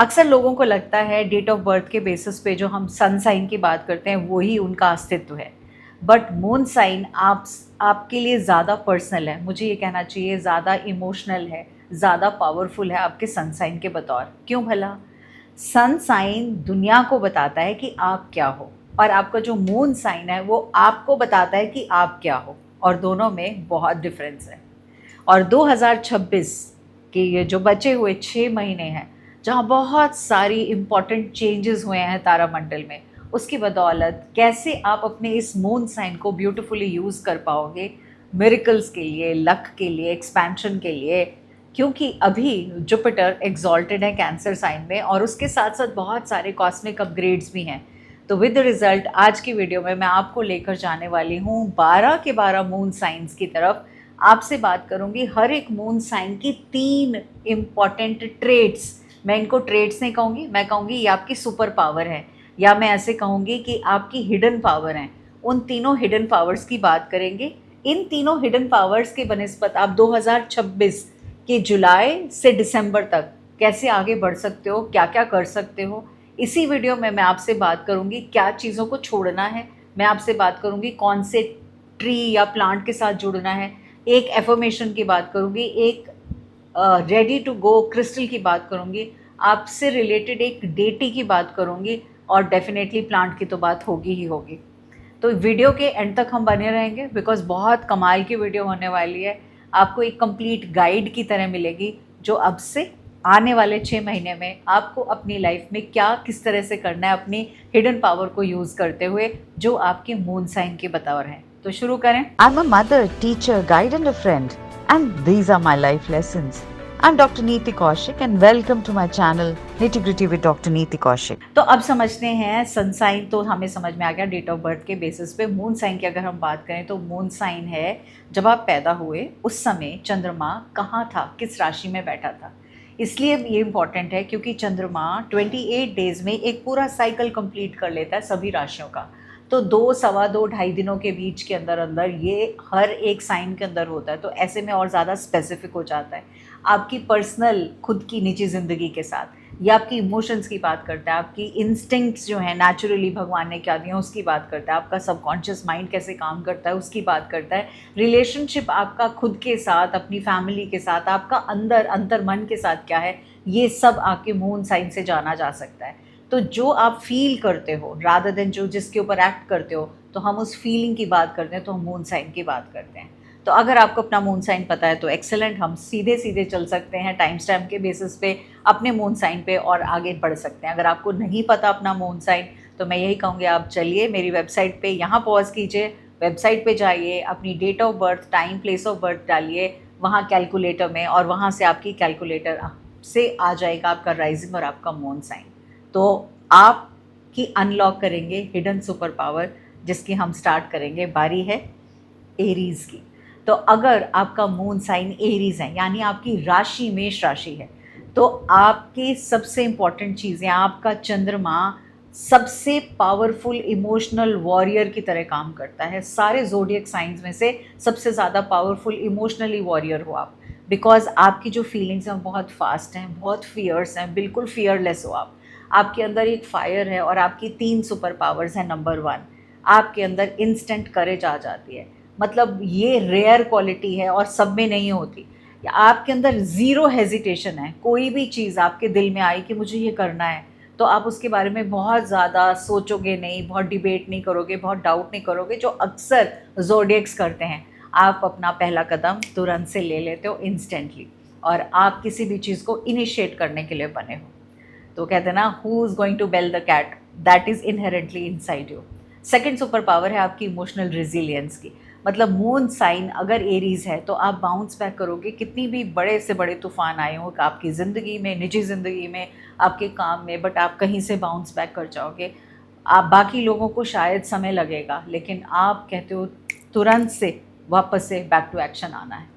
अक्सर लोगों को लगता है डेट ऑफ बर्थ के बेसिस पे जो हम सन साइन की बात करते हैं वही उनका अस्तित्व है। बट मून साइन आपके लिए ज़्यादा पर्सनल है, मुझे ये कहना चाहिए ज़्यादा इमोशनल है, ज़्यादा पावरफुल है आपके सन साइन के बतौर। क्यों भला? सन साइन दुनिया को बताता है कि आप क्या हो, और आपका जो मून साइन है वो आपको बताता है कि आप क्या हो, और दोनों में बहुत डिफरेंस है। और 2026 के ये जो बचे हुए 6 महीने हैं, जहाँ बहुत सारी इम्पॉर्टेंट चेंजेस हुए हैं तारामंडल में, उसकी बदौलत कैसे आप अपने इस मून साइन को ब्यूटीफुली यूज़ कर पाओगे मिरेकल्स के लिए, लक के लिए, एक्सपेंशन के लिए। क्योंकि अभी जुपिटर एग्जॉल्टेड है कैंसर साइन में, और उसके साथ साथ बहुत सारे कॉस्मिक अपग्रेड्स भी हैं। तो विद द रिजल्ट आज की वीडियो में मैं आपको लेकर जाने वाली हूँ 12 के 12 मून साइंस की तरफ। आपसे बात करूंगी हर एक मून साइन की 3 इम्पॉर्टेंट ट्रेड्स। मैं इनको ट्रेड्स नहीं कहूँगी, मैं कहूँगी ये आपकी सुपर पावर है, या मैं ऐसे कहूँगी कि आपकी हिडन पावर हैं। उन तीनों हिडन पावर्स की बात करेंगे। इन तीनों हिडन पावर्स के बनस्पत आप 2026 के जुलाई से दिसंबर तक कैसे आगे बढ़ सकते हो, क्या क्या कर सकते हो, इसी वीडियो में मैं आपसे बात करूंगी। क्या चीज़ों को छोड़ना है, मैं आपसे बात करूंगी कौन से ट्री या प्लांट के साथ जुड़ना है, एक एफर्मेशन की बात करूंगी, एक रेडी टू गो क्रिस्टल की बात करूंगी, आपसे रिलेटेड एक डेटी की बात करूंगी, और डेफिनेटली प्लांट की तो बात होगी ही होगी। तो वीडियो के एंड तक हम बने रहेंगे, बिकॉज बहुत कमाल की वीडियो होने वाली है। आपको एक कंप्लीट गाइड की तरह मिलेगी, जो अब से आने वाले 6 महीने में आपको अपनी लाइफ में क्या किस तरह से करना है अपनी हिडन पावर को यूज़ करते हुए, जो आपके मून साइन के बतौर हैं। तो शुरू करें। I'm a mother, teacher, guide and a friend, and these are my life lessons. I'm Dr. Neeti Kaushik and welcome to my channel Nitty Gritty with Dr. Neeti Kaushik. तो अब समझते हैं सन साइन तो हमें समझ में आ गया date of birth के बेसिस पे। मून साइन की अगर हम बात करें तो मून साइन है जब आप पैदा हुए उस समय चंद्रमा कहाँ था, किस राशि में बैठा था। इसलिए ये इम्पॉर्टेंट है क्योंकि चंद्रमा 28 डेज़ में एक पूरा साइकिल कंप्लीट कर लेता है सभी राशियों का। तो 2, सवा 2, 2.5 दिनों के बीच के अंदर अंदर ये हर एक साइन के अंदर होता है। तो ऐसे में और ज़्यादा स्पेसिफिक हो जाता है आपकी पर्सनल खुद की निजी ज़िंदगी के साथ। ये आपकी इमोशंस की बात करता है, आपकी इंस्टिंक्ट्स जो है नेचुरली भगवान ने क्या दिया उसकी बात करता है, आपका सबकॉन्शियस माइंड कैसे काम करता है उसकी बात करता है, रिलेशनशिप आपका खुद के साथ, अपनी फैमिली के साथ, आपका अंतर मन के साथ क्या है, ये सब आपके मून साइन से जाना जा सकता है। तो जो आप फील करते हो रादर देन जो जिसके ऊपर एक्ट करते हो, तो हम उस फीलिंग की बात करते हैं, तो हम मून साइन की बात करते हैं। तो अगर आपको अपना मून साइन पता है तो एक्सेलेंट, हम सीधे सीधे चल सकते हैं टाइम स्टैम्प के बेसिस पे अपने मून साइन पे और आगे बढ़ सकते हैं। अगर आपको नहीं पता अपना मून साइन, तो मैं यही कहूँगी आप चलिए मेरी वेबसाइट पे, यहाँ पॉज कीजिए, वेबसाइट पे जाइए, अपनी date of birth, time, place of birth डालिए वहाँ कैलकुलेटर में, और वहाँ से आपकी कैलकुलेटर से आ जाएगा आपका राइजिंग और आपका मून साइन। तो आपकी अनलॉक करेंगे हिडन सुपर पावर, जिसकी हम स्टार्ट करेंगे। बारी है एरीज़ की। तो अगर आपका मून साइन एरीज़ है, यानी आपकी राशि मेष राशि है, तो आपकी सबसे इम्पॉर्टेंट चीज़ें, आपका चंद्रमा सबसे पावरफुल इमोशनल वॉरियर की तरह काम करता है। सारे ज़ोडिएक साइंस में से सबसे ज़्यादा पावरफुल इमोशनली वॉरियर हो आप, बिकॉज आपकी जो फीलिंग्स हैं बहुत फास्ट हैं, बहुत फियर्स हैं, बिल्कुल फियरलेस हो आप। आपके अंदर एक फायर है, और आपकी 3 सुपर पावर्स हैं। नंबर 1, आपके अंदर इंस्टेंट करेज आ जाती है, मतलब ये रेयर क्वालिटी है और सब में नहीं होती। आपके अंदर ज़ीरो हेजिटेशन है, कोई भी चीज़ आपके दिल में आई कि मुझे ये करना है, तो आप उसके बारे में बहुत ज़्यादा सोचोगे नहीं, बहुत डिबेट नहीं करोगे, बहुत डाउट नहीं करोगे, जो अक्सर ज़ोडिएक्स करते हैं। आप अपना पहला कदम तुरंत से ले लेते हो इंस्टेंटली, और आप किसी भी चीज़ को इनिशिएट करने के लिए बने हो। तो कहते हैं ना, who is going to bell the cat, that is inherently inside you. Second superpower है आपकी इमोशनल रिजिलियंस की। मतलब मून साइन अगर एरीज़ है तो आप बाउंस बैक करोगे, कितनी भी बड़े से बड़े तूफान आए हों आपकी ज़िंदगी में, निजी ज़िंदगी में, आपके काम में, बट आप कहीं से बाउंस बैक कर जाओगे। आप, बाकी लोगों को शायद समय लगेगा, लेकिन आप कहते हो तुरंत से वापस से बैक टू एक्शन आना है।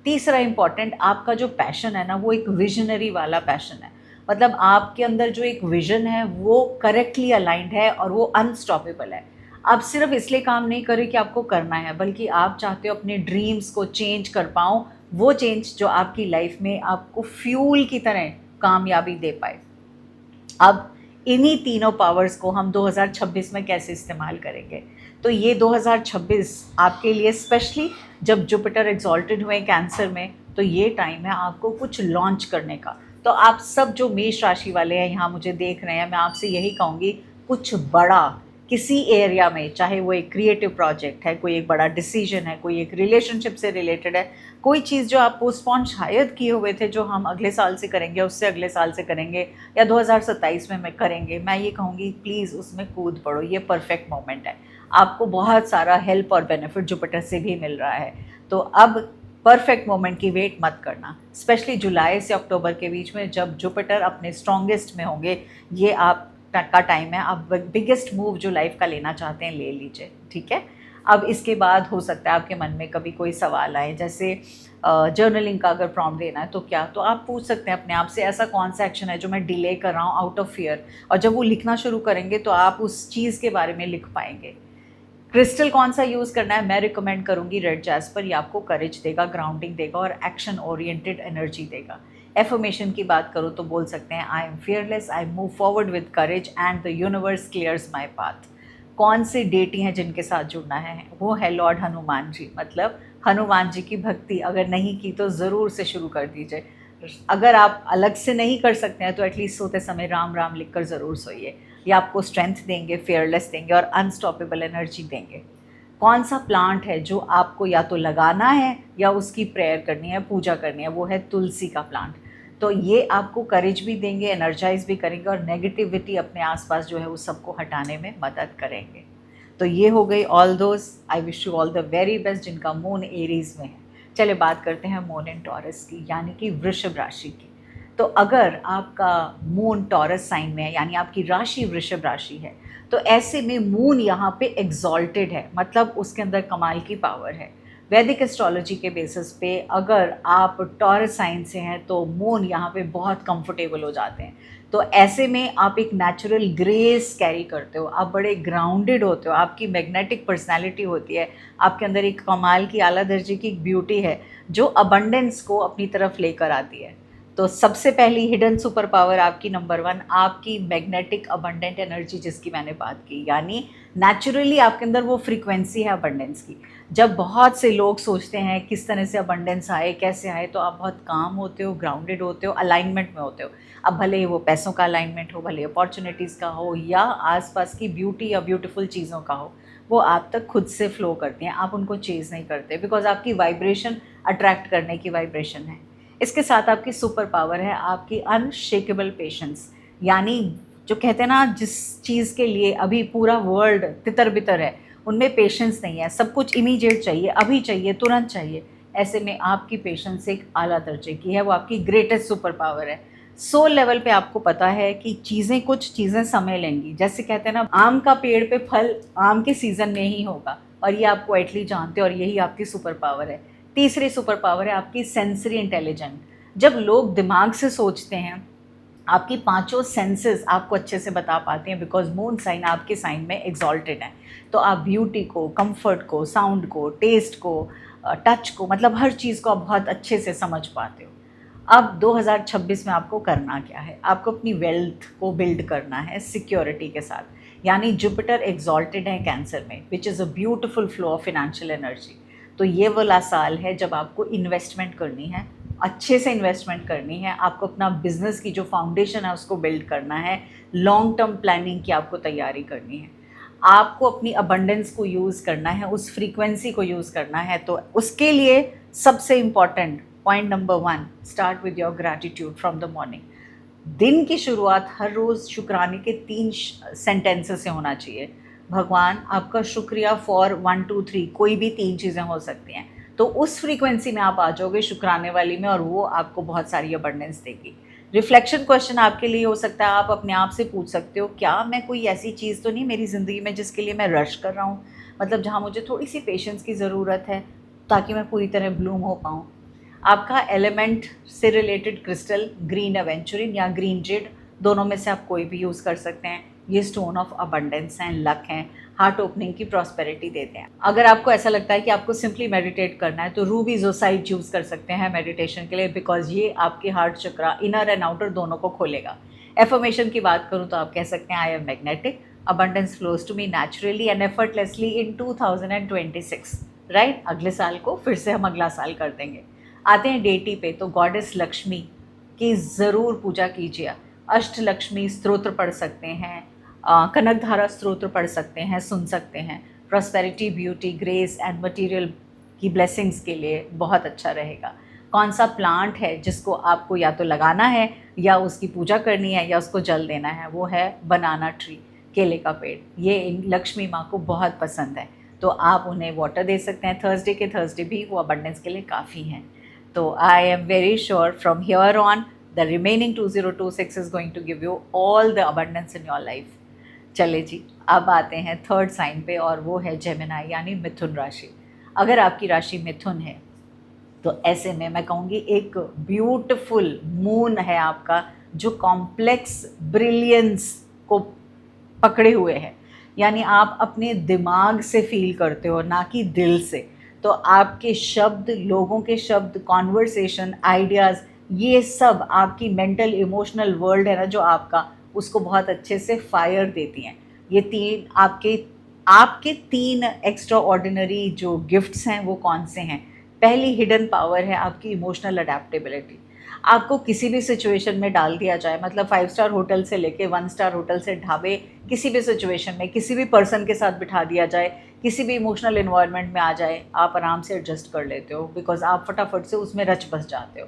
तीसरा इम्पॉर्टेंट, आपका जो पैशन है ना, वो एक विजनरी वाला पैशन है। मतलब आपके अंदर जो एक विजन है वो करेक्टली अलाइंड है और वो अनस्टॉपेबल है। आप सिर्फ इसलिए काम नहीं करें कि आपको करना है, बल्कि आप चाहते हो अपने ड्रीम्स को चेंज कर पाओ, वो चेंज जो आपकी लाइफ में आपको फ्यूल की तरह कामयाबी दे पाए। अब इन्हीं तीनों पावर्स को हम 2026 में कैसे इस्तेमाल करेंगे? तो ये 2026 आपके लिए स्पेशली जब जुपिटर एग्जॉल्टेड हुए कैंसर में, तो ये टाइम है आपको कुछ लॉन्च करने का। तो आप सब जो मेष राशि वाले हैं यहाँ मुझे देख रहे हैं, मैं आपसे यही कहूँगी, कुछ बड़ा किसी एरिया में, चाहे वो एक क्रिएटिव प्रोजेक्ट है, कोई एक बड़ा डिसीजन है, कोई एक रिलेशनशिप से रिलेटेड है, कोई चीज़ जो आप पोस्टपोन शायद किए हुए थे, जो हम अगले साल से करेंगे, उससे अगले साल से करेंगे, या 2027 में करेंगे, मैं ये कहूँगी प्लीज़ उसमें कूद पड़ो। ये परफेक्ट मोमेंट है, आपको बहुत सारा हेल्प और बेनिफिट जुपिटर से भी मिल रहा है। तो अब परफेक्ट मोमेंट की वेट मत करना, स्पेशली जुलाई से अक्टूबर के बीच में जब जुपिटर अपने स्ट्रॉन्गेस्ट में होंगे, ये आप का टाइम है। आप बिगेस्ट मूव जो लाइफ का लेना चाहते हैं ले लीजिए, ठीक है। अब इसके बाद हो सकता है आपके मन में कभी कोई सवाल आए, जैसे जर्नलिंग का अगर प्रॉम्प्ट देना है तो क्या, तो आप पूछ सकते हैं अपने आप से, ऐसा कौन सा एक्शन है जो मैं डिले कर रहा हूँ आउट ऑफ फियर, और जब वो लिखना शुरू करेंगे तो आप उस चीज़ के बारे में लिख पाएंगे। क्रिस्टल कौन सा यूज़ करना है, मैं रिकमेंड करूँगी रेड जैस्पर। ये आपको करेज देगा, ग्राउंडिंग देगा और एक्शन ओरिएंटेड एनर्जी देगा। एफर्मेशन की बात करूँ तो बोल सकते हैं, I M fearless, I move forward with courage and the universe clears my path. कौन सी डेटी हैं जिनके साथ जुड़ना है, वो है लॉर्ड हनुमान जी। मतलब हनुमान जी की भक्ति अगर नहीं की तो ज़रूर से शुरू कर दीजिए। अगर आप अलग से नहीं कर सकते हैं तो एटलीस्ट सोते समय राम राम लिख कर ज़रूर सोइए। ये आपको स्ट्रेंथ देंगे, फेयरलेस देंगे और अनस्टॉपेबल एनर्जी देंगे। कौन सा प्लांट है जो आपको या तो लगाना है या उसकी प्रेयर करनी है, पूजा करनी है, वो है तुलसी का प्लांट। तो ये आपको करेज भी देंगे, एनर्जाइज भी करेंगे और नेगेटिविटी अपने आसपास जो है वो सबको हटाने में मदद करेंगे। तो ये हो गई all those. I wish you all the very best जिनका मून एरीज में है। चले बात करते हैं मून इन टॉरस की, यानी कि वृषभ राशि की। तो अगर आपका मून टॉरस साइन में है, यानी आपकी राशि वृषभ राशि है, तो ऐसे में मून यहाँ पे एग्जॉल्टेड है, मतलब उसके अंदर कमाल की पावर है। वैदिक एस्ट्रोलॉजी के बेसिस पे अगर आप टॉरस साइन से हैं तो मून यहाँ पे बहुत कंफर्टेबल हो जाते हैं। तो ऐसे में आप एक नेचुरल ग्रेस कैरी करते हो, आप बड़े ग्राउंडेड होते हो, आपकी मैग्नेटिक पर्सनालिटी होती है, आपके अंदर एक कमाल की आला दर्जे की ब्यूटी है जो अबंडेंस को अपनी तरफ लेकर आती है। तो सबसे पहली हिडन सुपर पावर आपकी नंबर 1, आपकी मैग्नेटिक अबंडेंट एनर्जी जिसकी मैंने बात की, यानी नेचुरली आपके अंदर वो फ्रीक्वेंसी है अबंडेंस की। जब बहुत से लोग सोचते हैं किस तरह से अबंडेंस आए, कैसे आए, तो आप बहुत काम होते हो, ग्राउंडेड होते हो, अलाइनमेंट में होते हो। अब भले ही वो पैसों का अलाइनमेंट हो, भले अपॉर्चुनिटीज़ का हो, या आसपास की ब्यूटी या ब्यूटीफुल चीज़ों का हो, वो आप तक खुद से फ्लो करती हैं, आप उनको चेज़ नहीं करते, बिकॉज आपकी वाइब्रेशन अट्रैक्ट करने की वाइब्रेशन है। इसके साथ आपकी सुपर पावर है आपकी अनशेकेबल पेशेंस, यानी जो कहते हैं ना, जिस चीज़ के लिए अभी पूरा वर्ल्ड तितर बितर है, उनमें पेशेंस नहीं है, सब कुछ इमीडिएट चाहिए, अभी चाहिए, तुरंत चाहिए। ऐसे में आपकी पेशेंस एक आला दर्जे की है, वो आपकी ग्रेटेस्ट सुपर पावर है। सोल लेवल पे आपको पता है कि कुछ चीज़ें समय लेंगी। जैसे कहते हैं ना, आम का पेड़ पे फल आम के सीज़न में ही होगा, और ये आपको एटली जानते हो, और यही आपकी सुपर पावर है। तीसरी सुपर पावर है आपकी सेंसरी इंटेलिजेंट। जब लोग दिमाग से सोचते हैं, आपकी पांचों सेंसेस आपको अच्छे से बता पाते हैं, बिकॉज मून साइन आपके साइन में एग्जॉल्टेड है। तो आप ब्यूटी को, कंफर्ट को, साउंड को, टेस्ट को, टच को, मतलब हर चीज़ को आप बहुत अच्छे से समझ पाते हो। अब 2026 में आपको करना क्या है, आपको अपनी वेल्थ को बिल्ड करना है सिक्योरिटी के साथ, यानी जुपिटर एग्जॉल्टेड है कैंसर में, which is a beautiful flow of financial energy. तो ये वाला साल है जब आपको इन्वेस्टमेंट करनी है, अच्छे से इन्वेस्टमेंट करनी है, आपको अपना बिजनेस की जो फाउंडेशन है उसको बिल्ड करना है, लॉन्ग टर्म प्लानिंग की आपको तैयारी करनी है, आपको अपनी अबंडेंस को यूज़ करना है, उस फ्रीक्वेंसी को यूज़ करना है। तो उसके लिए सबसे important point number 1, start with your gratitude from the morning. दिन की शुरुआत हर रोज़ शुक्राने के 3 सेंटेंसेस से होना चाहिए। भगवान आपका शुक्रिया फॉर 1 2 3, कोई भी 3 चीज़ें हो सकती हैं। तो उस फ्रीक्वेंसी में आप आ जाओगे शुक्राने वाली में, और वो आपको बहुत सारी अबंडेंस देगी। रिफ्लेक्शन क्वेश्चन आपके लिए हो सकता है, आप अपने आप से पूछ सकते हो, क्या मैं कोई ऐसी चीज़ तो नहीं मेरी ज़िंदगी में जिसके लिए मैं रश कर रहा हूँ, मतलब जहाँ मुझे थोड़ी सी पेशेंस की ज़रूरत है ताकि मैं पूरी तरह ब्लूम हो पाऊँ। आपका एलिमेंट से रिलेटेड क्रिस्टल ग्रीन एवेंचुरिन या ग्रीन जेड, दोनों में से आप कोई भी यूज़ कर सकते हैं। ये स्टोन ऑफ अबंडेंस हैं, लक हैं, हार्ट ओपनिंग की प्रॉस्पेरिटी देते हैं। अगर आपको ऐसा लगता है कि आपको सिंपली मेडिटेट करना है तो रूबी जोसाइट यूज़ कर सकते हैं मेडिटेशन के लिए, बिकॉज ये आपके heart chakra inner and outer दोनों को खोलेगा। एफर्मेशन की बात करूँ तो आप कह सकते हैं I am magnetic, abundance flows to me naturally and effortlessly in 2026, right. अगले साल को फिर से हम अगला साल कर देंगे। आते हैं डेटी पे, तो गॉडेस लक्ष्मी की ज़रूर पूजा कीजिए। अष्ट लक्ष्मी स्तोत्र पढ़ सकते हैं, कनकधारा स्तोत्र पढ़ सकते हैं, सुन सकते हैं। Prosperity, beauty, grace and material की ब्लेसिंग्स के लिए बहुत अच्छा रहेगा। कौन सा प्लांट है जिसको आपको या तो लगाना है या उसकी पूजा करनी है या उसको जल देना है, वो है बनाना ट्री, केले का पेड़। ये लक्ष्मी माँ को बहुत पसंद है, तो आप उन्हें वाटर दे सकते हैं। थर्सडे के थर्सडे भी वो अबंडेंस के लिए काफ़ी हैं। तो I am very sure from here on the remaining 2026 is going to give you all the abundance in your life. चले जी, अब आते हैं थर्ड साइन पे, और वो है जेमिनाई यानी मिथुन राशि। अगर आपकी राशि मिथुन है तो ऐसे में मैं कहूँगी एक ब्यूटीफुल मून है आपका, जो कॉम्प्लेक्स ब्रिलियंस को पकड़े हुए है, यानी आप अपने दिमाग से फील करते हो ना कि दिल से। तो आपके शब्द, लोगों के शब्द, कॉन्वर्सेशन, आइडियाज़, ये सब आपकी मेंटल इमोशनल वर्ल्ड है ना जो आपका, उसको बहुत अच्छे से फायर देती हैं। ये तीन आपके तीन एक्स्ट्रा ऑर्डिनरी जो गिफ्ट्स हैं वो कौन से हैं? पहली हिडन पावर है आपकी इमोशनल अडेप्टेबिलिटी। आपको किसी भी सिचुएशन में डाल दिया जाए, मतलब 5 स्टार होटल से लेके 1 स्टार होटल से ढाबे, किसी भी सिचुएशन में किसी भी पर्सन के साथ बिठा दिया जाए, किसी भी इमोशनल इन्वायरमेंट में आ जाए, आप आराम से एडजस्ट कर लेते हो, बिकॉज आप फटाफट से उसमें रच बस जाते हो।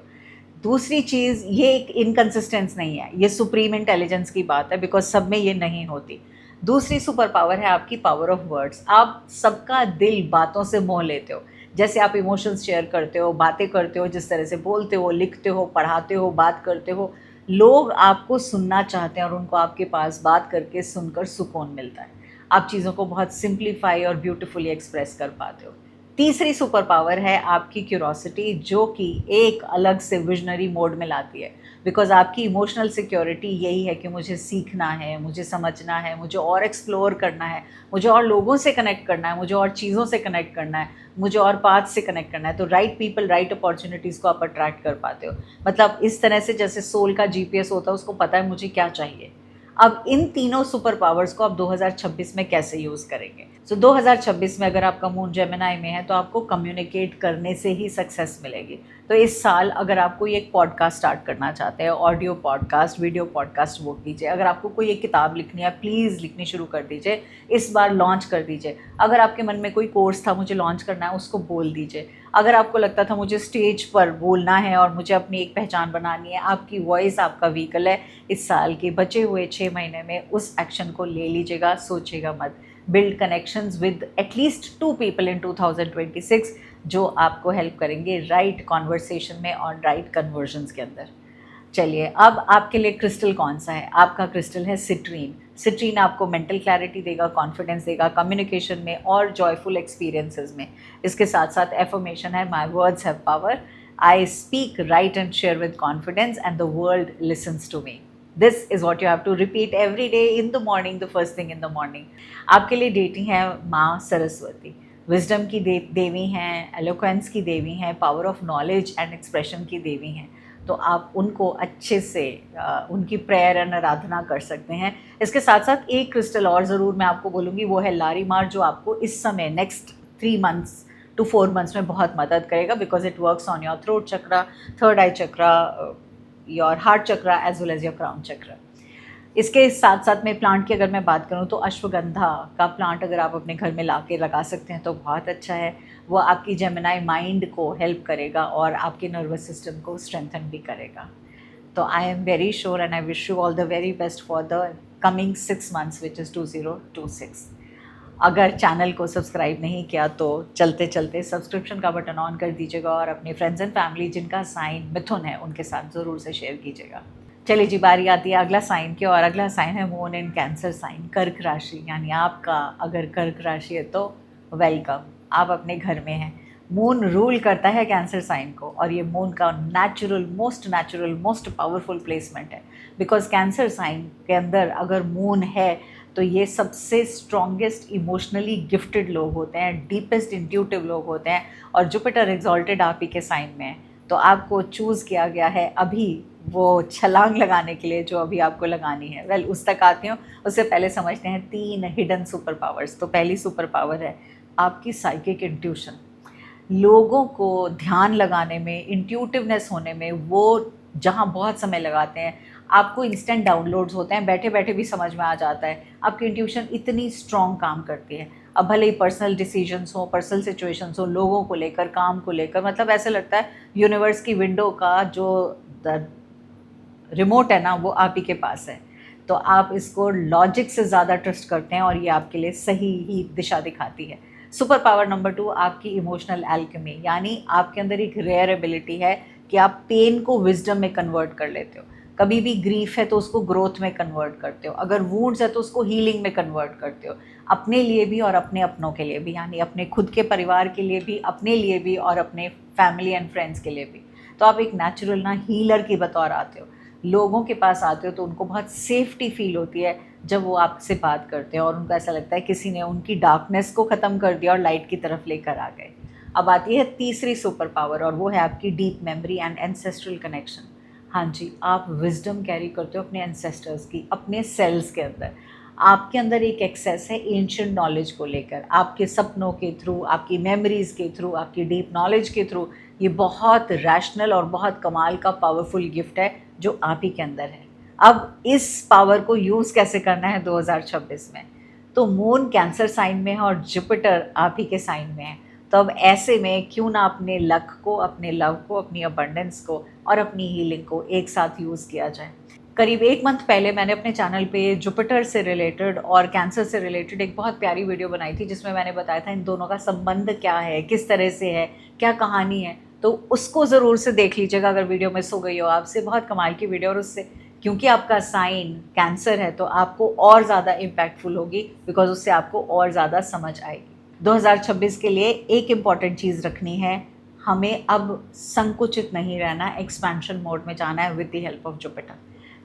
दूसरी चीज़, ये एक इनकन्सिस्टेंस नहीं है, ये सुप्रीम इंटेलिजेंस की बात है, बिकॉज सब में ये नहीं होती। दूसरी सुपर पावर है आपकी पावर ऑफ वर्ड्स। आप सबका दिल बातों से मोह लेते हो। जैसे आप इमोशंस शेयर करते हो, बातें करते हो, जिस तरह से बोलते हो, लिखते हो, पढ़ाते हो, बात करते हो, लोग आपको सुनना चाहते हैं और उनको आपके पास बात करके सुनकर सुकून मिलता है। आप चीज़ों को बहुत सिंप्लीफाई और ब्यूटीफुली एक्सप्रेस कर पाते हो। तीसरी सुपर पावर है आपकी क्यूरोसिटी, जो कि एक अलग से विजनरी मोड में लाती है, बिकॉज आपकी इमोशनल सिक्योरिटी यही है कि मुझे सीखना है, मुझे समझना है, मुझे और एक्सप्लोर करना है, मुझे और लोगों से कनेक्ट करना है, मुझे और चीज़ों से कनेक्ट करना है, मुझे और पाथ से कनेक्ट करना है। तो राइट पीपल, राइट अपॉर्चुनिटीज़ को आप अट्रैक्ट कर पाते हो। मतलब इस तरह से जैसे सोल का GPS होता है, उसको पता है मुझे क्या चाहिए। अब इन तीनों सुपर पावर्स को आप 2026 में कैसे यूज़ करेंगे? सो 2026 में अगर आपका मून जेमिनाई में है तो आपको कम्युनिकेट करने से ही सक्सेस मिलेगी। तो इस साल अगर आप कोई एक पॉडकास्ट स्टार्ट करना चाहते हैं, ऑडियो पॉडकास्ट, वीडियो पॉडकास्ट, वो कीजिए। अगर आपको कोई एक किताब लिखनी है, प्लीज़ लिखनी शुरू कर दीजिए, इस बार लॉन्च कर दीजिए। अगर आपके मन में कोई कोर्स था मुझे लॉन्च करना है, उसको बोल दीजिए। अगर आपको लगता था मुझे स्टेज पर बोलना है और मुझे अपनी एक पहचान बनानी है, आपकी वॉइस आपका व्हीकल है, इस साल के बचे हुए 6 महीने में उस एक्शन को ले लीजिएगा, सोचिएगा मत। Build connections with at least 2 people in 2026 जो आपको हेल्प करेंगे राइट कॉन्वर्सेशन में और राइट कन्वर्जन्स के अंदर। चलिए, अब आपके लिए क्रिस्टल कौन सा है? आपका क्रिस्टल है सिट्रीन। सिट्रीन आपको मेंटल क्लैरिटी देगा, कॉन्फिडेंस देगा कम्युनिकेशन में और जॉयफुल एक्सपीरियंसेस में। इसके साथ साथ एफर्मेशन है, my words have power, I speak right and share with confidence and the world listens to me. This is what you have to repeat every day in the morning, the first thing in the morning. आपके लिए deity है माँ Saraswati, wisdom की देवी हैं, eloquence की देवी हैं, power of knowledge and expression की देवी हैं। तो आप उनको अच्छे से उनकी प्रेयर एंड आराधना कर सकते हैं। इसके साथ साथ एक क्रिस्टल और ज़रूर मैं आपको बोलूँगी, वो है लारीमार, जो आपको इस समय नेक्स्ट 3 मंथ्स to 4 मंथ्स में बहुत मदद करेगा, because it works on your throat chakra, third eye chakra, your heart chakra as well as your crown chakra. इसके साथ साथ में प्लांट की अगर मैं बात करूं तो अश्वगंधा का प्लांट अगर आप अपने घर में ला के लगा सकते हैं तो बहुत अच्छा है। वो आपकी जेमिनाई माइंड को हेल्प करेगा और आपके नर्वस सिस्टम को स्ट्रेंथन भी करेगा। तो I am very sure and I wish you all the very best for the coming 6 months which is 2026। अगर चैनल को सब्सक्राइब नहीं किया तो चलते चलते सब्सक्रिप्शन का बटन ऑन कर दीजिएगा और अपने फ्रेंड्स एंड फैमिली जिनका साइन मिथुन है उनके साथ ज़रूर से शेयर कीजिएगा। चलिए जी, बारी आती है अगला साइन की, और अगला साइन है मून इन कैंसर साइन, कर्क राशि। यानी आपका अगर कर्क राशि है तो वेलकम, आप अपने घर में हैं। मून रूल करता है कैंसर साइन को, और ये मून का नेचुरल मोस्ट पावरफुल प्लेसमेंट है, बिकॉज कैंसर साइन के अंदर अगर मून है तो ये सबसे स्ट्रॉन्गेस्ट इमोशनली गिफ्टेड लोग होते हैं, डीपेस्ट इंट्यूटिव लोग होते हैं, और जुपिटर एग्जॉल्टेड आप ही के साइन में है। तो आपको चूज़ किया गया है अभी वो छलांग लगाने के लिए जो अभी आपको लगानी है, वेल उस तक आती हूँ। उससे पहले समझते हैं 3 हिडन सुपर पावर्स। तो पहली सुपर पावर है आपकी साइकिक इंट्यूशन। लोगों को ध्यान लगाने में, इंट्यूटिवनेस होने में वो जहाँ बहुत समय लगाते हैं, आपको इंस्टेंट डाउनलोड्स होते हैं, बैठे बैठे भी समझ में आ जाता है। आपकी इंट्यूशन इतनी स्ट्रॉन्ग काम करती है। अब भले ही पर्सनल डिसीजंस हो, पर्सनल सिचुएशंस हो, लोगों को लेकर, काम को लेकर, मतलब ऐसे लगता है यूनिवर्स की विंडो का जो रिमोट है ना, वो आप ही के पास है। तो आप इसको लॉजिक से ज़्यादा ट्रस्ट करते हैं और ये आपके लिए सही ही दिशा दिखाती है। सुपर पावर नंबर 2 आपकी इमोशनल एल्केमी, यानी आपके अंदर एक रेयर एबिलिटी है कि आप पेन को विजडम में कन्वर्ट कर लेते हो। कभी भी ग्रीफ है तो उसको ग्रोथ में कन्वर्ट करते हो, अगर वुंड्स है तो उसको हीलिंग में कन्वर्ट करते हो, अपने लिए भी और अपने अपनों के लिए भी, यानी अपने खुद के परिवार के लिए भी, अपने लिए भी और अपने फैमिली एंड फ्रेंड्स के लिए भी। तो आप एक नेचुरल ना हीलर की बतौर आते हो। लोगों के पास आते हो तो उनको बहुत सेफ्टी फील होती है जब वो आपसे बात करते हैं और उनको ऐसा लगता है किसी ने उनकी डार्कनेस को ख़त्म कर दिया और लाइट की तरफ लेकर आ गए। अब आती है तीसरी सुपर पावर और वो है आपकी deep memory and ancestral connection. हाँ जी, आप विजडम कैरी करते हो अपने एंसेस्टर्स की, अपने सेल्स के अंदर। आपके अंदर एक एक्सेस है एंशिएंट नॉलेज को लेकर, आपके सपनों के थ्रू, आपकी मेमोरीज़ के थ्रू, आपकी डीप नॉलेज के थ्रू। ये बहुत रैशनल और बहुत कमाल का पावरफुल गिफ्ट है जो आप ही के अंदर है। अब इस पावर को यूज़ कैसे करना है 2026 में? तो मून कैंसर साइन में है और जुपिटर आप ही के साइन में है। तो अब ऐसे में क्यों ना अपने लक को, अपने लव को, अपनी अबंडेंस को और अपनी हीलिंग को एक साथ यूज़ किया जाए। करीब 1 मंथ पहले मैंने अपने चैनल पे जुपिटर से रिलेटेड और कैंसर से रिलेटेड एक बहुत प्यारी वीडियो बनाई थी जिसमें मैंने बताया था इन दोनों का संबंध क्या है, किस तरह से है, क्या कहानी है। तो उसको ज़रूर से देख लीजिएगा अगर वीडियो मिस हो गई हो आपसे। बहुत कमाल की वीडियो, और उससे क्योंकि आपका साइन कैंसर है तो आपको और ज़्यादा इम्पैक्टफुल होगी, बिकॉज उससे आपको और ज़्यादा समझ आएगी। 2026 के लिए एक इम्पॉर्टेंट चीज़ रखनी है, हमें अब संकुचित नहीं रहना, एक्सपेंशन मोड में जाना है with the help of Jupiter.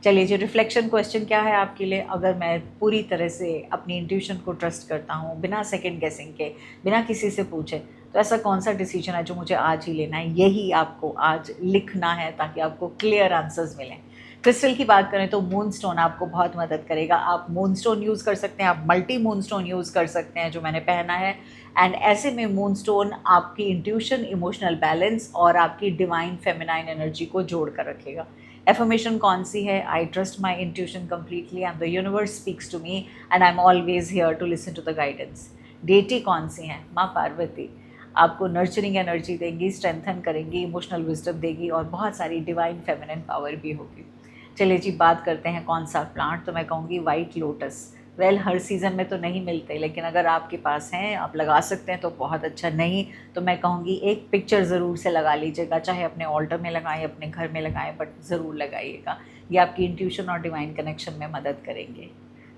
चलिए जी, रिफ्लेक्शन क्वेश्चन क्या है आपके लिए? अगर मैं पूरी तरह से अपनी इंट्यूशन को ट्रस्ट करता हूँ, बिना सेकंड गेसिंग के, बिना किसी से पूछे, तो ऐसा कौन सा डिसीजन है जो मुझे आज ही लेना है? यही आपको आज लिखना है ताकि आपको क्लियर आंसर्स मिलें। क्रिस्टल की बात करें तो मून स्टोन आपको बहुत मदद करेगा। आप मून स्टोन यूज़ कर सकते हैं, आप मल्टी मून स्टोन यूज़ कर सकते हैं जो मैंने पहना है। एंड ऐसे में मून स्टोन आपकी इंट्यूशन, इमोशनल बैलेंस और आपकी डिवाइन फेमिनाइन एनर्जी को जोड़ कर रखेगा। एफर्मेशन कौन सी है? I trust my intuition completely and the universe speaks to me and I am always here to listen to the guidance. Deity कौन सी हैं? माँ पार्वती आपको नर्चरिंग एनर्जी देंगी, स्ट्रेंथन करेंगी, इमोशनल विजडम देगी और बहुत सारी डिवाइन फेमिनिन पावर भी होगी। चलिए जी, बात करते हैं कौन सा प्लांट। तो मैं कहूँगी वाइट लोटस। वेल हर सीज़न में तो नहीं मिलते, लेकिन अगर आपके पास हैं, आप लगा सकते हैं तो बहुत अच्छा। नहीं तो मैं कहूँगी एक पिक्चर ज़रूर से लगा लीजिएगा, चाहे अपने ऑल्टर में लगाएं, अपने घर में लगाएं, बट ज़रूर लगाइएगा। ये आपकी इंट्यूशन और डिवाइन कनेक्शन में मदद करेंगे।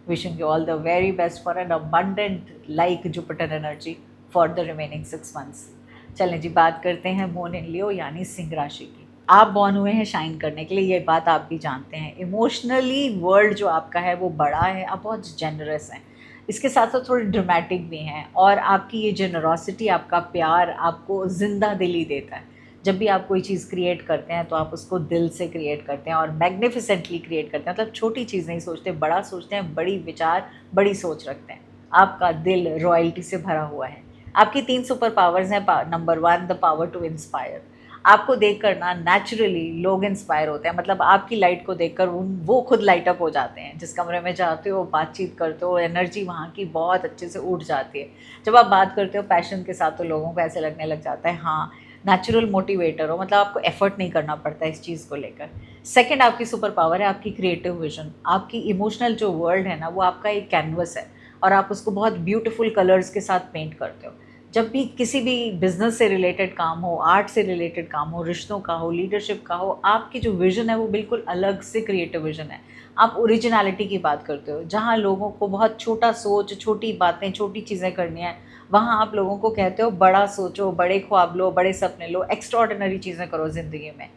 Wishing you all the very best for an abundant like Jupiter energy for the remaining 6 months. चलें जी, बात करते हैं मून इन लियो यानी सिंह राशि की। आप बॉर्न हुए हैं शाइन करने के लिए, ये बात आप भी जानते हैं। इमोशनली वर्ल्ड जो आपका है वो बड़ा है, आप बहुत जेनरस हैं, इसके साथ साथ थोड़े ड्रामेटिक भी हैं। और आपकी ये जेनरॉसिटी, आपका प्यार आपको जिंदा दिली देता है। जब भी आप कोई चीज़ क्रिएट करते हैं तो आप उसको दिल से क्रिएट करते हैं और मैग्निफिसेंटली क्रिएट करते हैं। मतलब छोटी चीज़ नहीं सोचते, बड़ा सोचते हैं, बड़ी विचार, बड़ी सोच रखते हैं। आपका दिल रॉयल्टी से भरा हुआ है। आपकी 3 सुपर पावर्स हैं। Number 1, the power to inspire. आपको देखकर ना नेचुरली लोग इंस्पायर होते हैं, मतलब आपकी लाइट को देखकर वो खुद लाइट अप हो जाते हैं। जिस कमरे में जाते हो, बातचीत करते हो, एनर्जी वहाँ की बहुत अच्छे से उठ जाती है। जब आप बात करते हो पैशन के साथ तो लोगों को ऐसे लगने लग जाता है हाँ नेचुरल मोटिवेटर हो, मतलब आपको एफर्ट नहीं करना पड़ता इस चीज़ को लेकर। सेकंड आपकी सुपर पावर है आपकी क्रिएटिव विजन। आपकी इमोशनल जो वर्ल्ड है ना, वो आपका एक कैनवस है और आप उसको बहुत ब्यूटीफुल कलर्स के साथ पेंट करते हो। जब भी किसी भी बिज़नेस से रिलेटेड काम हो, आर्ट से रिलेटेड काम हो, रिश्तों का हो, लीडरशिप का हो, आपकी जो विज़न है वो बिल्कुल अलग से क्रिएटिव विज़न है। आप ओरिजिनलिटी की बात करते हो। जहाँ लोगों को बहुत छोटा सोच, छोटी बातें, छोटी चीज़ें करनी है, वहाँ आप लोगों को कहते हो बड़ा सोचो, बड़े ख्वाब लो, बड़े सपने लो, एक्स्ट्राऑर्डिनरी चीज़ें करो ज़िंदगी में।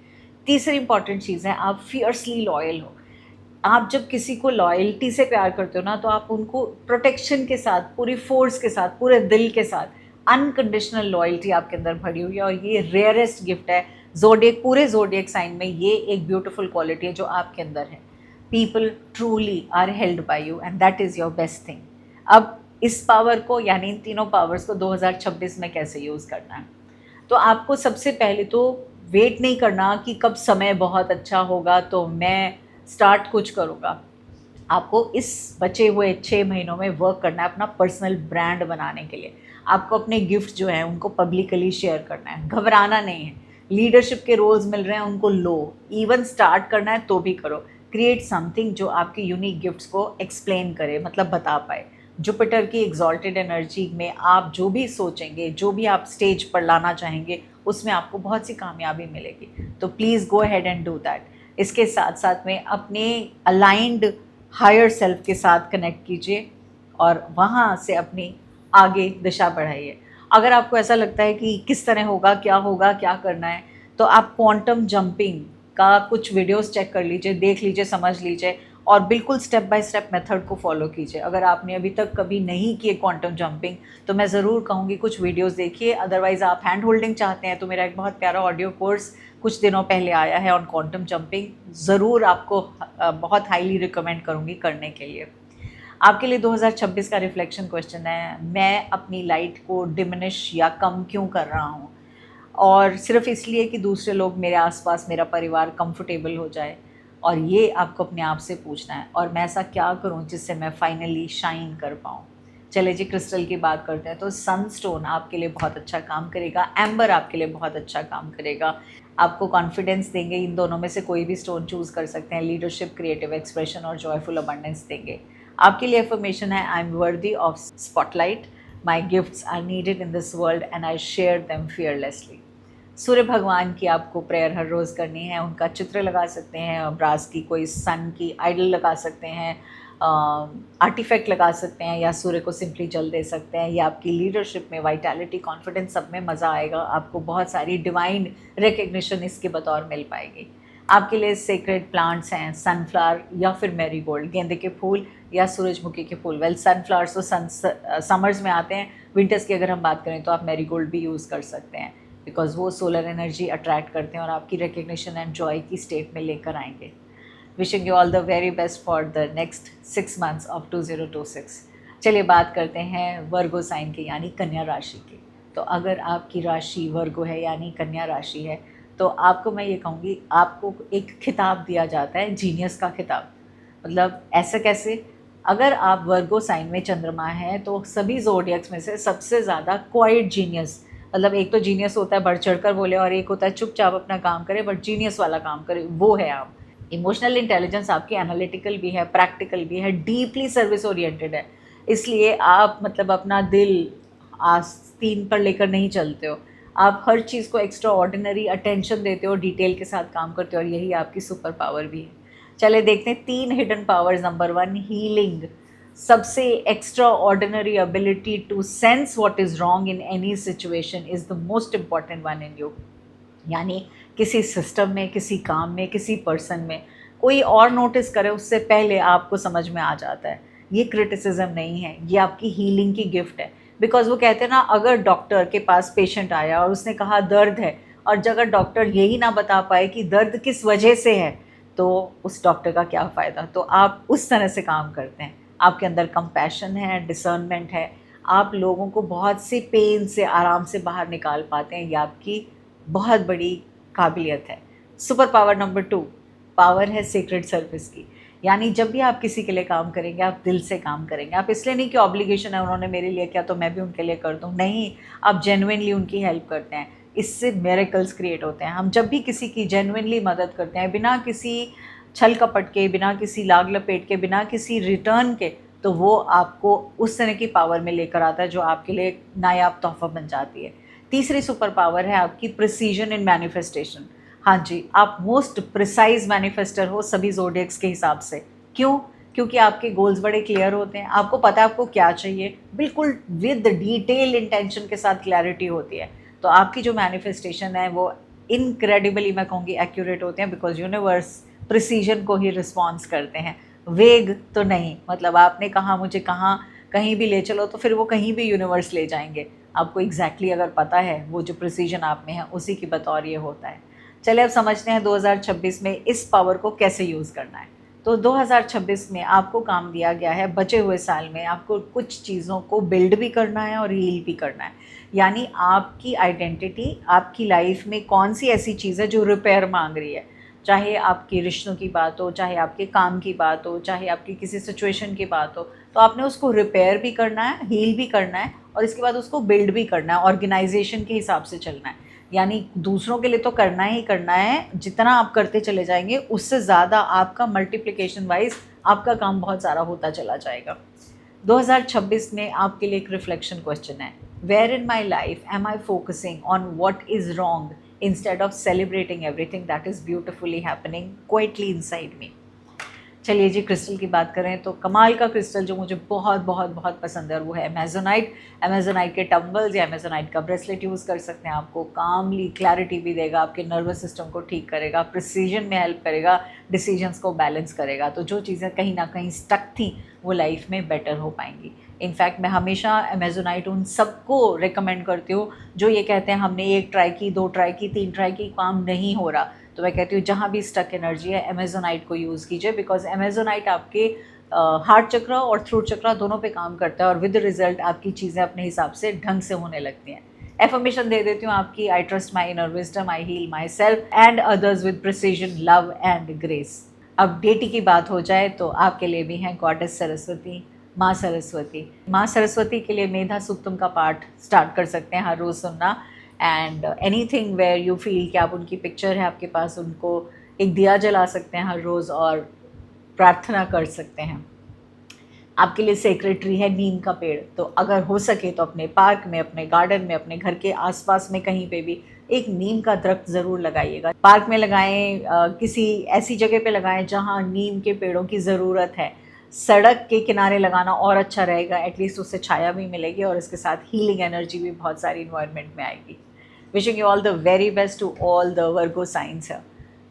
तीसरी इंपॉर्टेंट चीज़ है आप फियर्सली लॉयल हो। आप जब किसी को लॉयल्टी से प्यार करते हो ना, तो आप उनको प्रोटेक्शन के साथ, पूरी फोर्स के साथ, पूरे दिल के साथ, अनकंडीशनल लॉयल्टी आपके अंदर भरी हुई है। और ये रेयरेस्ट गिफ्ट है ज़ोडिएक, पूरे ज़ोडिएक साइन में ये एक ब्यूटीफुल क्वालिटी है जो आपके अंदर है। People truly are held by you and that is your best thing. अब इस पावर को, यानी इन तीनों पावर्स को 2026 में कैसे यूज़ करना है? तो आपको सबसे पहले तो वेट नहीं करना कि कब समय बहुत अच्छा होगा तो मैं स्टार्ट कुछ करूँगा। आपको इस बचे हुए 6 महीनों में वर्क करना है अपना पर्सनल ब्रांड बनाने के लिए। आपको अपने गिफ्ट जो हैं उनको पब्लिकली शेयर करना है, घबराना नहीं है। लीडरशिप के रोल्स मिल रहे हैं उनको लो, इवन स्टार्ट करना है तो भी करो। क्रिएट समथिंग जो आपके यूनिक गिफ्ट्स को एक्सप्लेन करे, मतलब बता पाए। जुपिटर की एग्जॉल्टेड एनर्जी में आप जो भी सोचेंगे, जो भी आप स्टेज पर लाना चाहेंगे, उसमें आपको बहुत सी कामयाबी मिलेगी। तो please go ahead and do that. इसके साथ साथ में अपने अलाइंड हायर सेल्फ के साथ कनेक्ट कीजिए और वहाँ से अपनी आगे दिशा बढ़ाइए। अगर आपको ऐसा लगता है कि किस तरह होगा, क्या करना है, तो आप क्वांटम जंपिंग का कुछ वीडियोस चेक कर लीजिए, देख लीजिए, समझ लीजिए और बिल्कुल स्टेप बाय स्टेप मेथड को फॉलो कीजिए। अगर आपने अभी तक कभी नहीं किए क्वांटम जंपिंग तो मैं ज़रूर कहूँगी कुछ वीडियोस देखिए। अदरवाइज़ आप हैंड होल्डिंग चाहते हैं तो मेरा एक बहुत प्यारा ऑडियो कोर्स कुछ दिनों पहले आया है ऑन क्वांटम जंपिंग, ज़रूर आपको बहुत हाईली रिकमेंड करूँगी करने के लिए। आपके लिए 2026 का रिफ्लेक्शन क्वेश्चन है, मैं अपनी लाइट को डिमिनिश या कम क्यों कर रहा हूँ? और सिर्फ इसलिए कि दूसरे लोग मेरे आसपास, मेरा परिवार कंफर्टेबल हो जाए। और ये आपको अपने आप से पूछना है, और मैं ऐसा क्या करूँ जिससे मैं फाइनली शाइन कर पाऊँ? चले जी क्रिस्टल की बात करते हैं। तो सनस्टोन आपके लिए बहुत अच्छा काम करेगा, एम्बर आपके लिए बहुत अच्छा काम करेगा, आपको कॉन्फिडेंस देंगे। इन दोनों में से कोई भी स्टोन चूज़ कर सकते हैं। लीडरशिप, क्रिएटिव एक्सप्रेशन और जॉयफुल अबंडेंस देंगे। आपके लिए अफर्मेशन है, I am worthy of spotlight, my gifts are needed in this world and I share them fearlessly. सूर्य भगवान की आपको प्रेयर हर रोज़ करनी है, उनका चित्र लगा सकते हैं, ब्रास की कोई सन की आइडल लगा सकते हैं, आर्टिफैक्ट लगा सकते हैं, या सूर्य को सिंपली जल दे सकते हैं। ये आपकी लीडरशिप में वाइटैलिटी, कॉन्फिडेंस, सब में मज़ा आएगा। आपको बहुत सारी डिवाइन रिकग्निशन इसके बतौर मिल पाएगी। आपके लिए सेक्रेड प्लांट्स हैं सनफ्लावर या फिर मैरीगोल्ड, गेंदे के फूल या सूरजमुखी के फूल। वेल सनफ्लावर्स तो समर्स में आते हैं, विंटर्स की अगर हम बात करें तो आप मैरीगोल्ड भी यूज़ कर सकते हैं, बिकॉज वो सोलर एनर्जी अट्रैक्ट करते हैं और आपकी रिकग्निशन एंड जॉय की स्टेट में लेकर आएंगे। Wishing you all the very best for the next 6 months of 2026। चलिए बात करते हैं वर्गो साइन की, यानी कन्या राशि की। तो अगर आपकी राशि वर्गो है यानी कन्या राशि है, तो आपको मैं ये कहूँगी, आपको एक खिताब दिया जाता है, जीनियस का खिताब। मतलब ऐसा कैसे? अगर आप वर्गो साइन में चंद्रमा है तो सभी ज़ोडिएक्स में से सबसे ज़्यादा क्वाइट जीनियस, मतलब एक तो जीनियस होता है बढ़ चढ़ कर बोले और एक होता है चुपचाप अपना काम करे बट जीनियस वाला काम करे, वो है आप। इमोशनल इंटेलिजेंस आपकी एनालिटिकल भी है, प्रैक्टिकल भी है, डीपली सर्विस ओरिएंटेड है। इसलिए आप मतलब अपना दिल आस्तीन पर लेकर नहीं चलते हो, आप हर चीज़ को एक्स्ट्रा ऑर्डिनरी अटेंशन देते हो, डिटेल के साथ काम करते हो, और यही आपकी सुपर पावर भी है। चले देखते हैं 3 हिडन पावर्स। Number 1, healing. सबसे extraordinary ability to sense what is wrong in any situation is the most important one in you. यानी किसी सिस्टम में, किसी काम में, किसी पर्सन में कोई और नोटिस करे उससे पहले आपको समझ में आ जाता है। ये क्रिटिसिज्म नहीं है, ये आपकी हीलिंग की गिफ्ट है। बिकॉज वो कहते हैं ना, अगर डॉक्टर के पास पेशेंट आया और उसने कहा दर्द है, और अगर डॉक्टर यही ना बता पाए कि दर्द किस वजह से है, तो उस डॉक्टर का क्या फ़ायदा। तो आप उस तरह से काम करते हैं, आपके अंदर कंपैशन है, डिसर्नमेंट है, आप लोगों को बहुत सी पेन से आराम से बाहर निकाल पाते हैं। ये आपकी बहुत बड़ी काबिलियत है। सुपर पावर नंबर 2, पावर है सीक्रेट सर्विस की। यानी जब भी आप किसी के लिए काम करेंगे, आप दिल से काम करेंगे। आप इसलिए नहीं कि ऑब्लिगेशन है, उन्होंने मेरे लिए किया तो मैं भी उनके लिए कर दूँ, नहीं, आप जेन्युइनली उनकी हेल्प करते हैं। इससे मिरेकल्स क्रिएट होते हैं। हम जब भी किसी की जेन्युइनली मदद करते हैं, बिना किसी छल कपट के, बिना किसी लाग लपेट के, बिना किसी रिटर्न के, तो वो आपको उस तरह की पावर में लेकर आता है जो आपके लिए नायाब तोहफा बन जाती है। तीसरी सुपर पावर है आपकी प्रिसीजन इन मैनिफेस्टेशन। हाँ जी, आप मोस्ट प्रिसाइज मैनिफेस्टर हो सभी ज़ोडिएक्स के हिसाब से। क्यों? क्योंकि आपके गोल्स बड़े क्लियर होते हैं, आपको पता है आपको क्या चाहिए, बिल्कुल विद डिटेल इंटेंशन के साथ क्लैरिटी होती है। तो आपकी जो मैनिफेस्टेशन है वो इनक्रेडिबली, मैं कहूँगी, एक्यूरेट होते हैं, बिकॉज यूनिवर्स प्रिसीजन को ही रिस्पॉन्स करते हैं, वेग तो नहीं। मतलब आपने कहा मुझे कहाँ कहीं भी ले चलो, तो फिर वो कहीं भी यूनिवर्स ले जाएंगे। आपको एग्जैक्टली अगर पता है, वो जो प्रिसीजन आप में है उसी की बतौर ये होता है। चलिए अब समझते हैं 2026 में इस पावर को कैसे यूज़ करना है। तो 2026 में आपको काम दिया गया है, बचे हुए साल में आपको कुछ चीज़ों को बिल्ड भी करना है और हील भी करना है। यानी आपकी आइडेंटिटी, आपकी लाइफ में कौन सी ऐसी चीज़ है जो रिपेयर मांग रही है, चाहे आपके रिश्तों की बात हो, चाहे आपके काम की बात हो, चाहे आपकी किसी सिचुएशन की बात हो, तो आपने उसको रिपेयर भी करना है, हील भी करना है और इसके बाद उसको बिल्ड भी करना है, ऑर्गेनाइजेशन के हिसाब से चलना है। यानी दूसरों के लिए तो करना ही करना है, जितना आप करते चले जाएंगे उससे ज़्यादा आपका मल्टीप्लिकेशन वाइज आपका काम बहुत सारा होता चला जाएगा। 2026 में आपके लिए एक रिफ्लेक्शन क्वेश्चन है, where in my life am I focusing on what is wrong instead of celebrating everything that is beautifully happening quietly inside me. चलिए जी, क्रिस्टल की बात करें तो कमाल का क्रिस्टल जो मुझे बहुत बहुत बहुत पसंद है और वो है अमेजोनाइट। अमेजोनाइट के टम्बल्स या अमेजोनाइट का ब्रेसलेट यूज़ कर सकते हैं। आपको कामली क्लैरिटी भी देगा, आपके नर्वस सिस्टम को ठीक करेगा, प्रिसीजन में हेल्प करेगा, डिसीजंस को बैलेंस करेगा। तो जो चीज़ें कहीं ना कहीं स्टक थी वो लाइफ में बेटर हो पाएंगी। इनफैक्ट मैं हमेशा अमेजोनाइट उन सबको रिकमेंड करती हूँ जो ये कहते हैं हमने 1 ट्राई की, 2 ट्राई की, 3 ट्राई की, काम नहीं हो रहा, तो मैं कहती हूँ जहाँ भी स्टक एनर्जी है अमेजोनाइट को यूज़ कीजिए, बिकॉज अमेजोनाइट आपके हार्ट चक्र और थ्रोट चक्र दोनों पे काम करता है और विद रिजल्ट आपकी चीज़ें अपने हिसाब से ढंग से होने लगती हैं। एफर्मेशन दे देती हूँ आपकी, I trust my inner wisdom, I heal myself and others with precision, love and grace. अब डेटी की बात हो जाए तो आपके लिए भी हैं गॉडेस सरस्वती, माँ सरस्वती। माँ सरस्वती के लिए मेधा सूक्तम का पाठ स्टार्ट कर सकते हैं हर रोज़ सुनना। And anything where you feel कि आप उनकी पिक्चर है आपके पास, उनको एक दिया जला सकते हैं हर रोज़ और प्रार्थना कर सकते हैं। आपके लिए सेक्रेट ट्री है नीम का पेड़, तो अगर हो सके तो अपने पार्क में, अपने गार्डन में, अपने घर के आसपास में कहीं पे भी एक नीम का दरख्त ज़रूर लगाइएगा। पार्क में लगाएं, किसी ऐसी जगह पे लगाएं जहाँ नीम के पेड़ों की ज़रूरत है। सड़क के किनारे लगाना और अच्छा रहेगा, एटलीस्ट उससे छाया भी मिलेगी और इसके साथ हीलिंग एनर्जी भी बहुत सारी इन्वायरमेंट में आएगी। Wishing you all the very best to all the Virgo signs.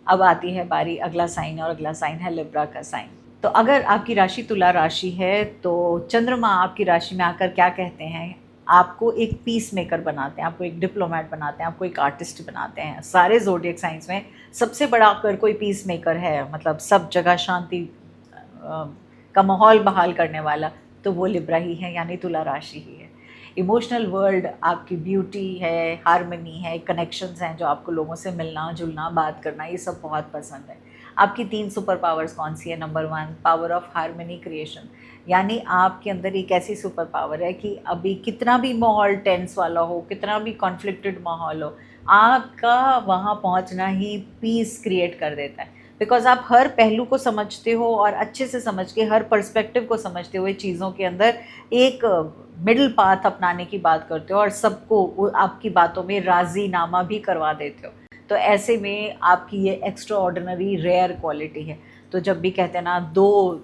अब आती है बारी अगला साइन और अगला साइन है लिब्रा का साइन। तो अगर आपकी राशि तुला राशि है तो चंद्रमा आपकी राशि में आकर क्या कहते हैं, आपको एक पीस मेकर बनाते हैं, आपको एक डिप्लोमेट बनाते हैं, आपको एक आर्टिस्ट बनाते हैं। सारे ज़ोडिएक साइंस में सबसे बड़ा अगर कोई पीस मेकर है, मतलब सब जगह शांति का माहौल बहाल करने वाला, तो वो लिब्रा ही है, यानी तुला राशि ही है। इमोशनल वर्ल्ड आपकी ब्यूटी है, हारमनी है, कनेक्शंस हैं, जो आपको लोगों से मिलना जुलना, बात करना, ये सब बहुत पसंद है। आपकी 3 सुपर पावर्स कौन सी है? Number 1 power of harmony creation, यानी आपके अंदर एक ऐसी सुपर पावर है कि अभी कितना भी माहौल टेंस वाला हो, कितना भी कॉन्फ्लिक्टेड माहौल हो, आपका वहाँ पहुँचना ही पीस क्रिएट कर देता है। बिकॉज आप हर पहलू को समझते हो और अच्छे से समझ के, हर पर्सपेक्टिव को समझते हुए चीज़ों के अंदर एक मिडिल पाथ अपनाने की बात करते हो और सबको आपकी बातों में राज़ीनामा भी करवा देते हो। तो ऐसे में आपकी ये एक्स्ट्रा ऑर्डिनरी रेयर क्वालिटी है। तो जब भी कहते हैं ना, 2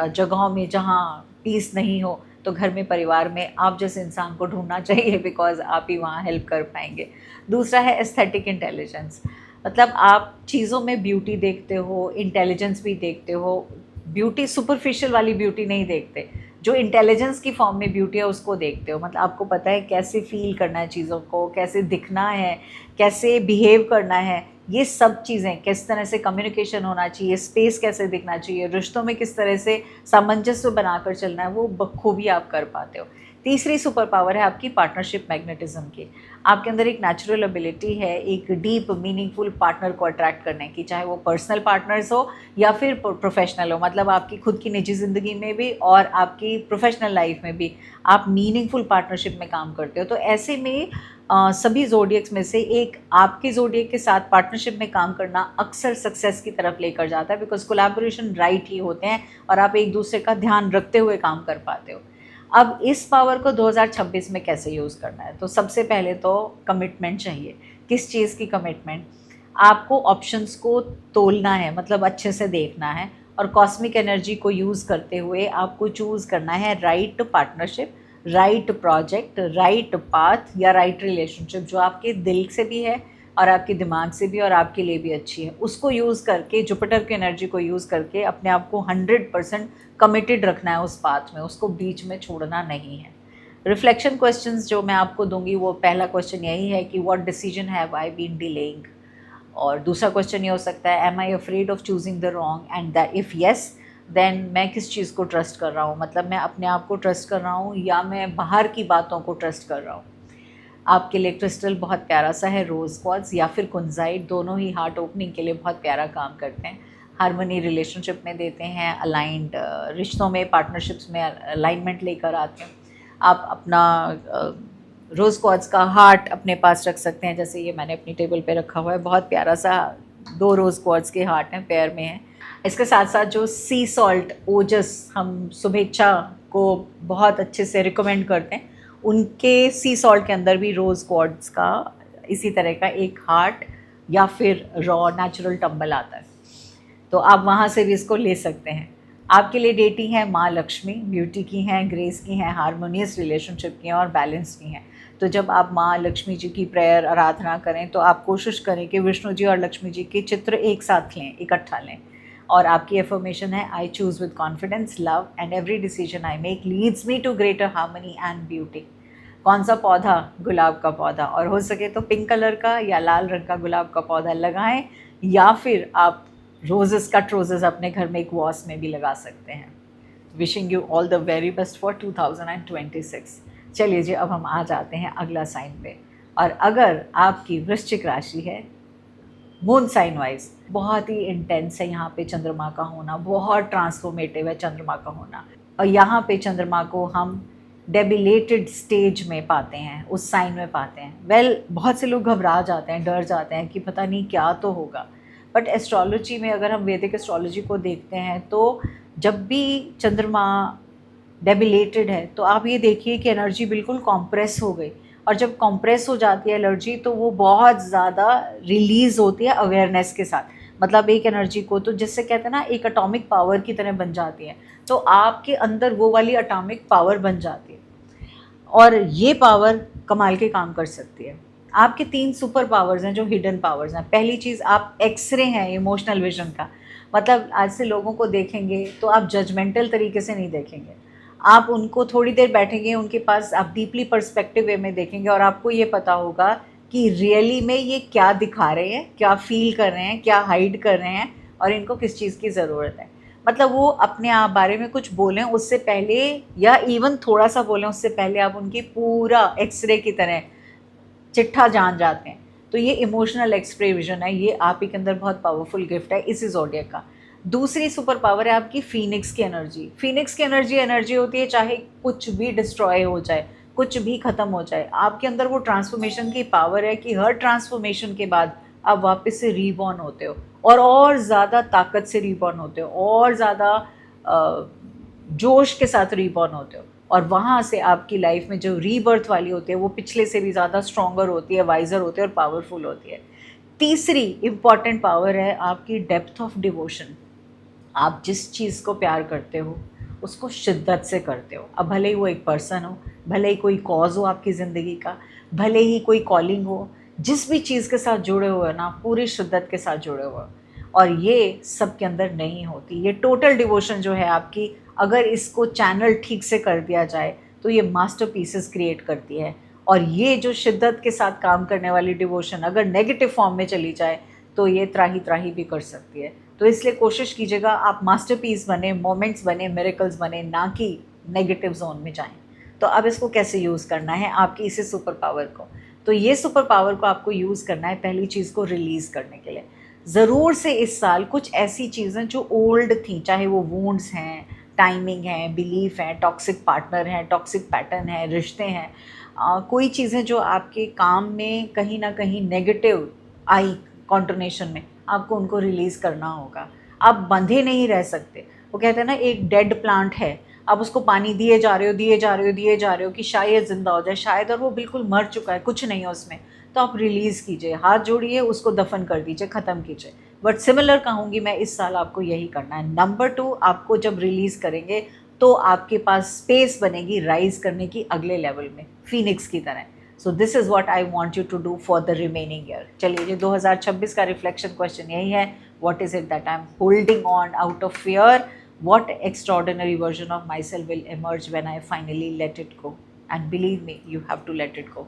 जगहों में जहाँ पीस नहीं हो तो घर में, परिवार में आप जैसे इंसान को ढूंढना चाहिए, बिकॉज आप ही वहाँ हेल्प कर पाएंगे। दूसरा है एस्थेटिक इंटेलिजेंस, मतलब आप चीज़ों में ब्यूटी देखते हो, इंटेलिजेंस भी देखते हो। ब्यूटी सुपरफिशियल वाली ब्यूटी नहीं देखते, जो इंटेलिजेंस की फॉर्म में ब्यूटी है उसको देखते हो। मतलब आपको पता है कैसे फील करना है चीज़ों को, कैसे दिखना है, कैसे बिहेव करना है, ये सब चीज़ें, किस तरह से कम्युनिकेशन होना चाहिए, स्पेस कैसे दिखना चाहिए, रिश्तों में किस तरह से सामंजस्य बनाकर चलना है, वो बखूबी आप कर पाते हो। तीसरी सुपर पावर है आपकी पार्टनरशिप मैग्नेटिज्म की। आपके अंदर एक नेचुरल एबिलिटी है एक डीप मीनिंगफुल पार्टनर को अट्रैक्ट करने की, चाहे वो पर्सनल पार्टनर्स हो या फिर प्रोफेशनल हो। मतलब आपकी खुद की निजी ज़िंदगी में भी और आपकी प्रोफेशनल लाइफ में भी आप मीनिंगफुल पार्टनरशिप में काम करते हो। तो ऐसे में सभी जोडियक्स में से एक आपके जोडियक के साथ पार्टनरशिप में काम करना अक्सर सक्सेस की तरफ लेकर जाता है, बिकॉज कोलैबोरेशन राइट ही होते हैं और आप एक दूसरे का ध्यान रखते हुए काम कर पाते हो। अब इस पावर को 2026 में कैसे यूज़ करना है? तो सबसे पहले तो कमिटमेंट चाहिए। किस चीज़ की कमिटमेंट? आपको ऑप्शंस को तोलना है, मतलब अच्छे से देखना है और कॉस्मिक एनर्जी को यूज़ करते हुए आपको चूज़ करना है right partnership, right project, right path या राइट रिलेशनशिप, जो आपके दिल से भी है और आपके दिमाग से भी और आपके लिए भी अच्छी है। उसको यूज़ करके, जुपिटर की एनर्जी को यूज़ करके अपने आप को 100% कमिटेड रखना है उस पाथ में, उसको बीच में छोड़ना नहीं है। रिफ्लेक्शन क्वेश्चंस जो मैं आपको दूंगी, वो पहला क्वेश्चन यही है कि what decision have I been delaying, और दूसरा क्वेश्चन ये हो सकता है, am I afraid of choosing the wrong, and that if yes then मैं किस चीज़ को ट्रस्ट कर रहा हूँ, मतलब मैं अपने आप को ट्रस्ट कर रहा हूँ या मैं बाहर की बातों को ट्रस्ट कर रहा हूँ। आपके लिए क्रिस्टल बहुत प्यारा सा है रोज़ क्वार्ट्ज या फिर कुंजाइट, दोनों ही हार्ट ओपनिंग के लिए बहुत प्यारा काम करते हैं, हार्मनी रिलेशनशिप में देते हैं, अलाइंड रिश्तों में, पार्टनरशिप्स में अलाइनमेंट लेकर आते हैं। आप अपना रोज़ क्वार्ट्ज का हार्ट अपने पास रख सकते हैं, जैसे ये मैंने अपनी टेबल पे रखा हुआ है, बहुत प्यारा सा 2 रोज़ क्वार्ट्ज के हार्ट हैं, पेयर में हैं। इसके साथ साथ जो सी सॉल्ट ओजस हम शुभेच्छा को बहुत अच्छे से रिकमेंड करते हैं, उनके सी सॉल्ट के अंदर भी रोज़ क्वार्ट्ज का इसी तरह का एक हार्ट या फिर रॉ नेचुरल टंबल आता है, तो आप वहाँ से भी इसको ले सकते हैं। आपके लिए डेटी हैं माँ लक्ष्मी, ब्यूटी की हैं, ग्रेस की हैं, हारमोनियस रिलेशनशिप की हैं और बैलेंस की हैं। तो जब आप माँ लक्ष्मी जी की प्रेयर आराधना करें तो आप कोशिश करें कि विष्णु जी और लक्ष्मी जी के चित्र एक साथ लें, इकट्ठा लें। और आपकी एफर्मेशन है, I choose with confidence, love and every decision I make leads me to greater harmony and beauty. कौन सा पौधा? गुलाब का पौधा, और हो सके तो पिंक कलर का या लाल रंग का गुलाब का पौधा लगाएं, या फिर आप रोजेस, कट रोजेस अपने घर में एक वॉस में भी लगा सकते हैं। Wishing you all the very best for 2026। चलिए जी, अब हम आ जाते हैं अगला साइन पे। और अगर आपकी वृश्चिक राशि है, मून साइन वाइज बहुत ही इंटेंस है यहाँ पे चंद्रमा का होना, बहुत ट्रांसफॉर्मेटिव है चंद्रमा का होना। और यहाँ पे चंद्रमा को हम डेबिलेटेड स्टेज में पाते हैं, उस साइन में पाते हैं। बहुत से लोग घबरा जाते हैं, डर जाते हैं कि पता नहीं क्या तो होगा। बट एस्ट्रोलॉजी में अगर हम वैदिक एस्ट्रोलॉजी को देखते हैं तो जब भी चंद्रमा डेबिलेटेड है तो आप ये देखिए कि एनर्जी बिल्कुल कॉम्प्रेस हो गई, और जब कॉम्प्रेस हो जाती है एनर्जी तो वो बहुत ज़्यादा रिलीज़ होती है अवेयरनेस के साथ, मतलब एक एनर्जी को तो जिससे कहते हैं ना एक एटॉमिक पावर की तरह बन जाती है, तो आपके अंदर वो वाली एटॉमिक पावर बन जाती है और ये पावर कमाल के काम कर सकती है। आपके 3 सुपर पावर्स हैं जो हिडन पावर्स हैं। पहली चीज़, आप एक्सरे हैं इमोशनल विजन का, मतलब आज से लोगों को देखेंगे तो आप जजमेंटल तरीके से नहीं देखेंगे, आप उनको थोड़ी देर बैठेंगे उनके पास, आप डीपली पर्सपेक्टिव वे में देखेंगे और आपको ये पता होगा कि रियली में ये क्या दिखा रहे हैं, क्या फील कर रहे हैं, क्या हाइड कर रहे हैं और इनको किस चीज़ की ज़रूरत है। मतलब वो अपने आप बारे में कुछ बोलें उससे पहले या इवन थोड़ा सा बोलें उससे पहले आप उनकी पूरा एक्सरे की तरह चिट्ठा जान जाते हैं। तो ये इमोशनल एक्सप्रेस विजन है, ये आप ही के अंदर बहुत पावरफुल गिफ्ट है इसी ज़ोडिएक का। दूसरी सुपर पावर है आपकी फीनिक्स की एनर्जी। फीनिक्स की एनर्जी होती है चाहे कुछ भी डिस्ट्रॉय हो जाए, कुछ भी ख़त्म हो जाए, आपके अंदर वो ट्रांसफॉर्मेशन की पावर है कि हर ट्रांसफॉर्मेशन के बाद आप वापस से रीबॉर्न होते हो और ज़्यादा ताकत से रीबॉर्न होते हो और ज़्यादा जोश के साथ रीबॉर्न होते हो, और वहाँ से आपकी लाइफ में जो रीबर्थ वाली होती है वो पिछले से भी ज़्यादा स्ट्रॉन्गर होती है, वाइजर होती है और पावरफुल होती है। तीसरी इम्पॉर्टेंट पावर है आपकी डेप्थ ऑफ डिवोशन। आप जिस चीज़ को प्यार करते हो उसको शिद्दत से करते हो, अब भले ही वो एक पर्सन हो, भले ही कोई कॉज हो आपकी ज़िंदगी का, भले ही कोई कॉलिंग हो, जिस भी चीज़ के साथ जुड़े हुए हो ना पूरी शिद्दत के साथ जुड़े हुए हो, और ये सब के अंदर नहीं होती। ये टोटल डिवोशन जो है आपकी, अगर इसको चैनल ठीक से कर दिया जाए तो ये मास्टरपीसेस क्रिएट करती है। और ये जो शिद्दत के साथ काम करने वाली डिवोशन अगर नेगेटिव फॉर्म में चली जाए तो ये त्राही त्राही भी कर सकती है। तो इसलिए कोशिश कीजिएगा आप मास्टरपीस बने, मोमेंट्स बने, मिरेकल्स बने, ना कि नेगेटिव जोन में जाएं। तो अब इसको कैसे यूज़ करना है आपकी इसी सुपर पावर को? तो ये सुपर पावर को आपको यूज़ करना है पहली चीज़ को रिलीज़ करने के लिए। ज़रूर से इस साल कुछ ऐसी चीज़ें जो ओल्ड थी, चाहे वो वूंड्स हैं, टाइमिंग है, बिलीफ है, टॉक्सिक पार्टनर हैं, टॉक्सिक पैटर्न है, रिश्ते हैं, कोई चीज़ें जो आपके काम में कहीं ना कहीं नेगेटिव आई कॉन्टोनेशन में, आपको उनको रिलीज़ करना होगा। आप बंधे नहीं रह सकते। वो कहते हैं ना एक डेड प्लांट है, आप उसको पानी दिए जा रहे हो, दिए जा रहे हो, दिए जा रहे हो कि शायद ज़िंदा हो जाए, शायद, और वो बिल्कुल मर चुका है, कुछ नहीं है उसमें, तो आप रिलीज़ कीजिए, हाथ जोड़िए, उसको दफन कर दीजिए, ख़त्म कीजिए। बट सिमिलर कहूँगी मैं, इस साल आपको यही करना है। नंबर 2, आपको जब रिलीज़ करेंगे तो आपके पास स्पेस बनेगी राइज़ करने की अगले लेवल में, फीनिक्स की तरह। So this is what I want you to do for the remaining year. चलिए जी, 2026 का रिफ्लेक्शन क्वेश्चन यही है, what is it that I am holding on out of fear? What extraordinary version of myself will emerge when I finally let it go? And believe me, you have to let it go.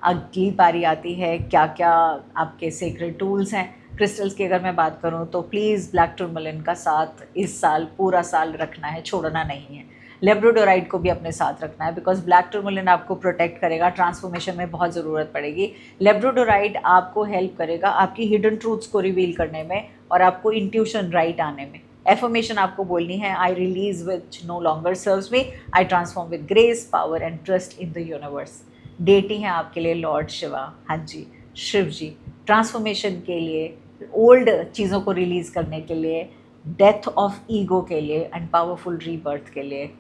अगली बारी आती है क्या क्या आपके secret tools हैं। Crystals की अगर मैं बात करूं तो प्लीज़ ब्लैक टूरमलिन का साथ इस साल पूरा साल रखना है, छोड़ना नहीं है। लेब्रोडोराइट को भी अपने साथ रखना है बिकॉज ब्लैक टूरमलिन आपको प्रोटेक्ट करेगा, ट्रांसफॉर्मेशन में बहुत ज़रूरत पड़ेगी। लेब्रोडोराइट आपको हेल्प करेगा आपकी हिडन ट्रूथ्स को रिवील करने में और आपको इंट्यूशन राइट आने में। एफर्मेशन आपको बोलनी है, I release which no longer serves me, I transform with grace, power and trust in the universe. Deity हैं आपके लिए लॉर्ड शिवा, हाँ जी शिव जी, ट्रांसफॉर्मेशन के लिए, ओल्ड चीज़ों को रिलीज़ करने के लिए, डेथ ऑफ ईगो के लिए एंड पावरफुल रीबर्थ के लिए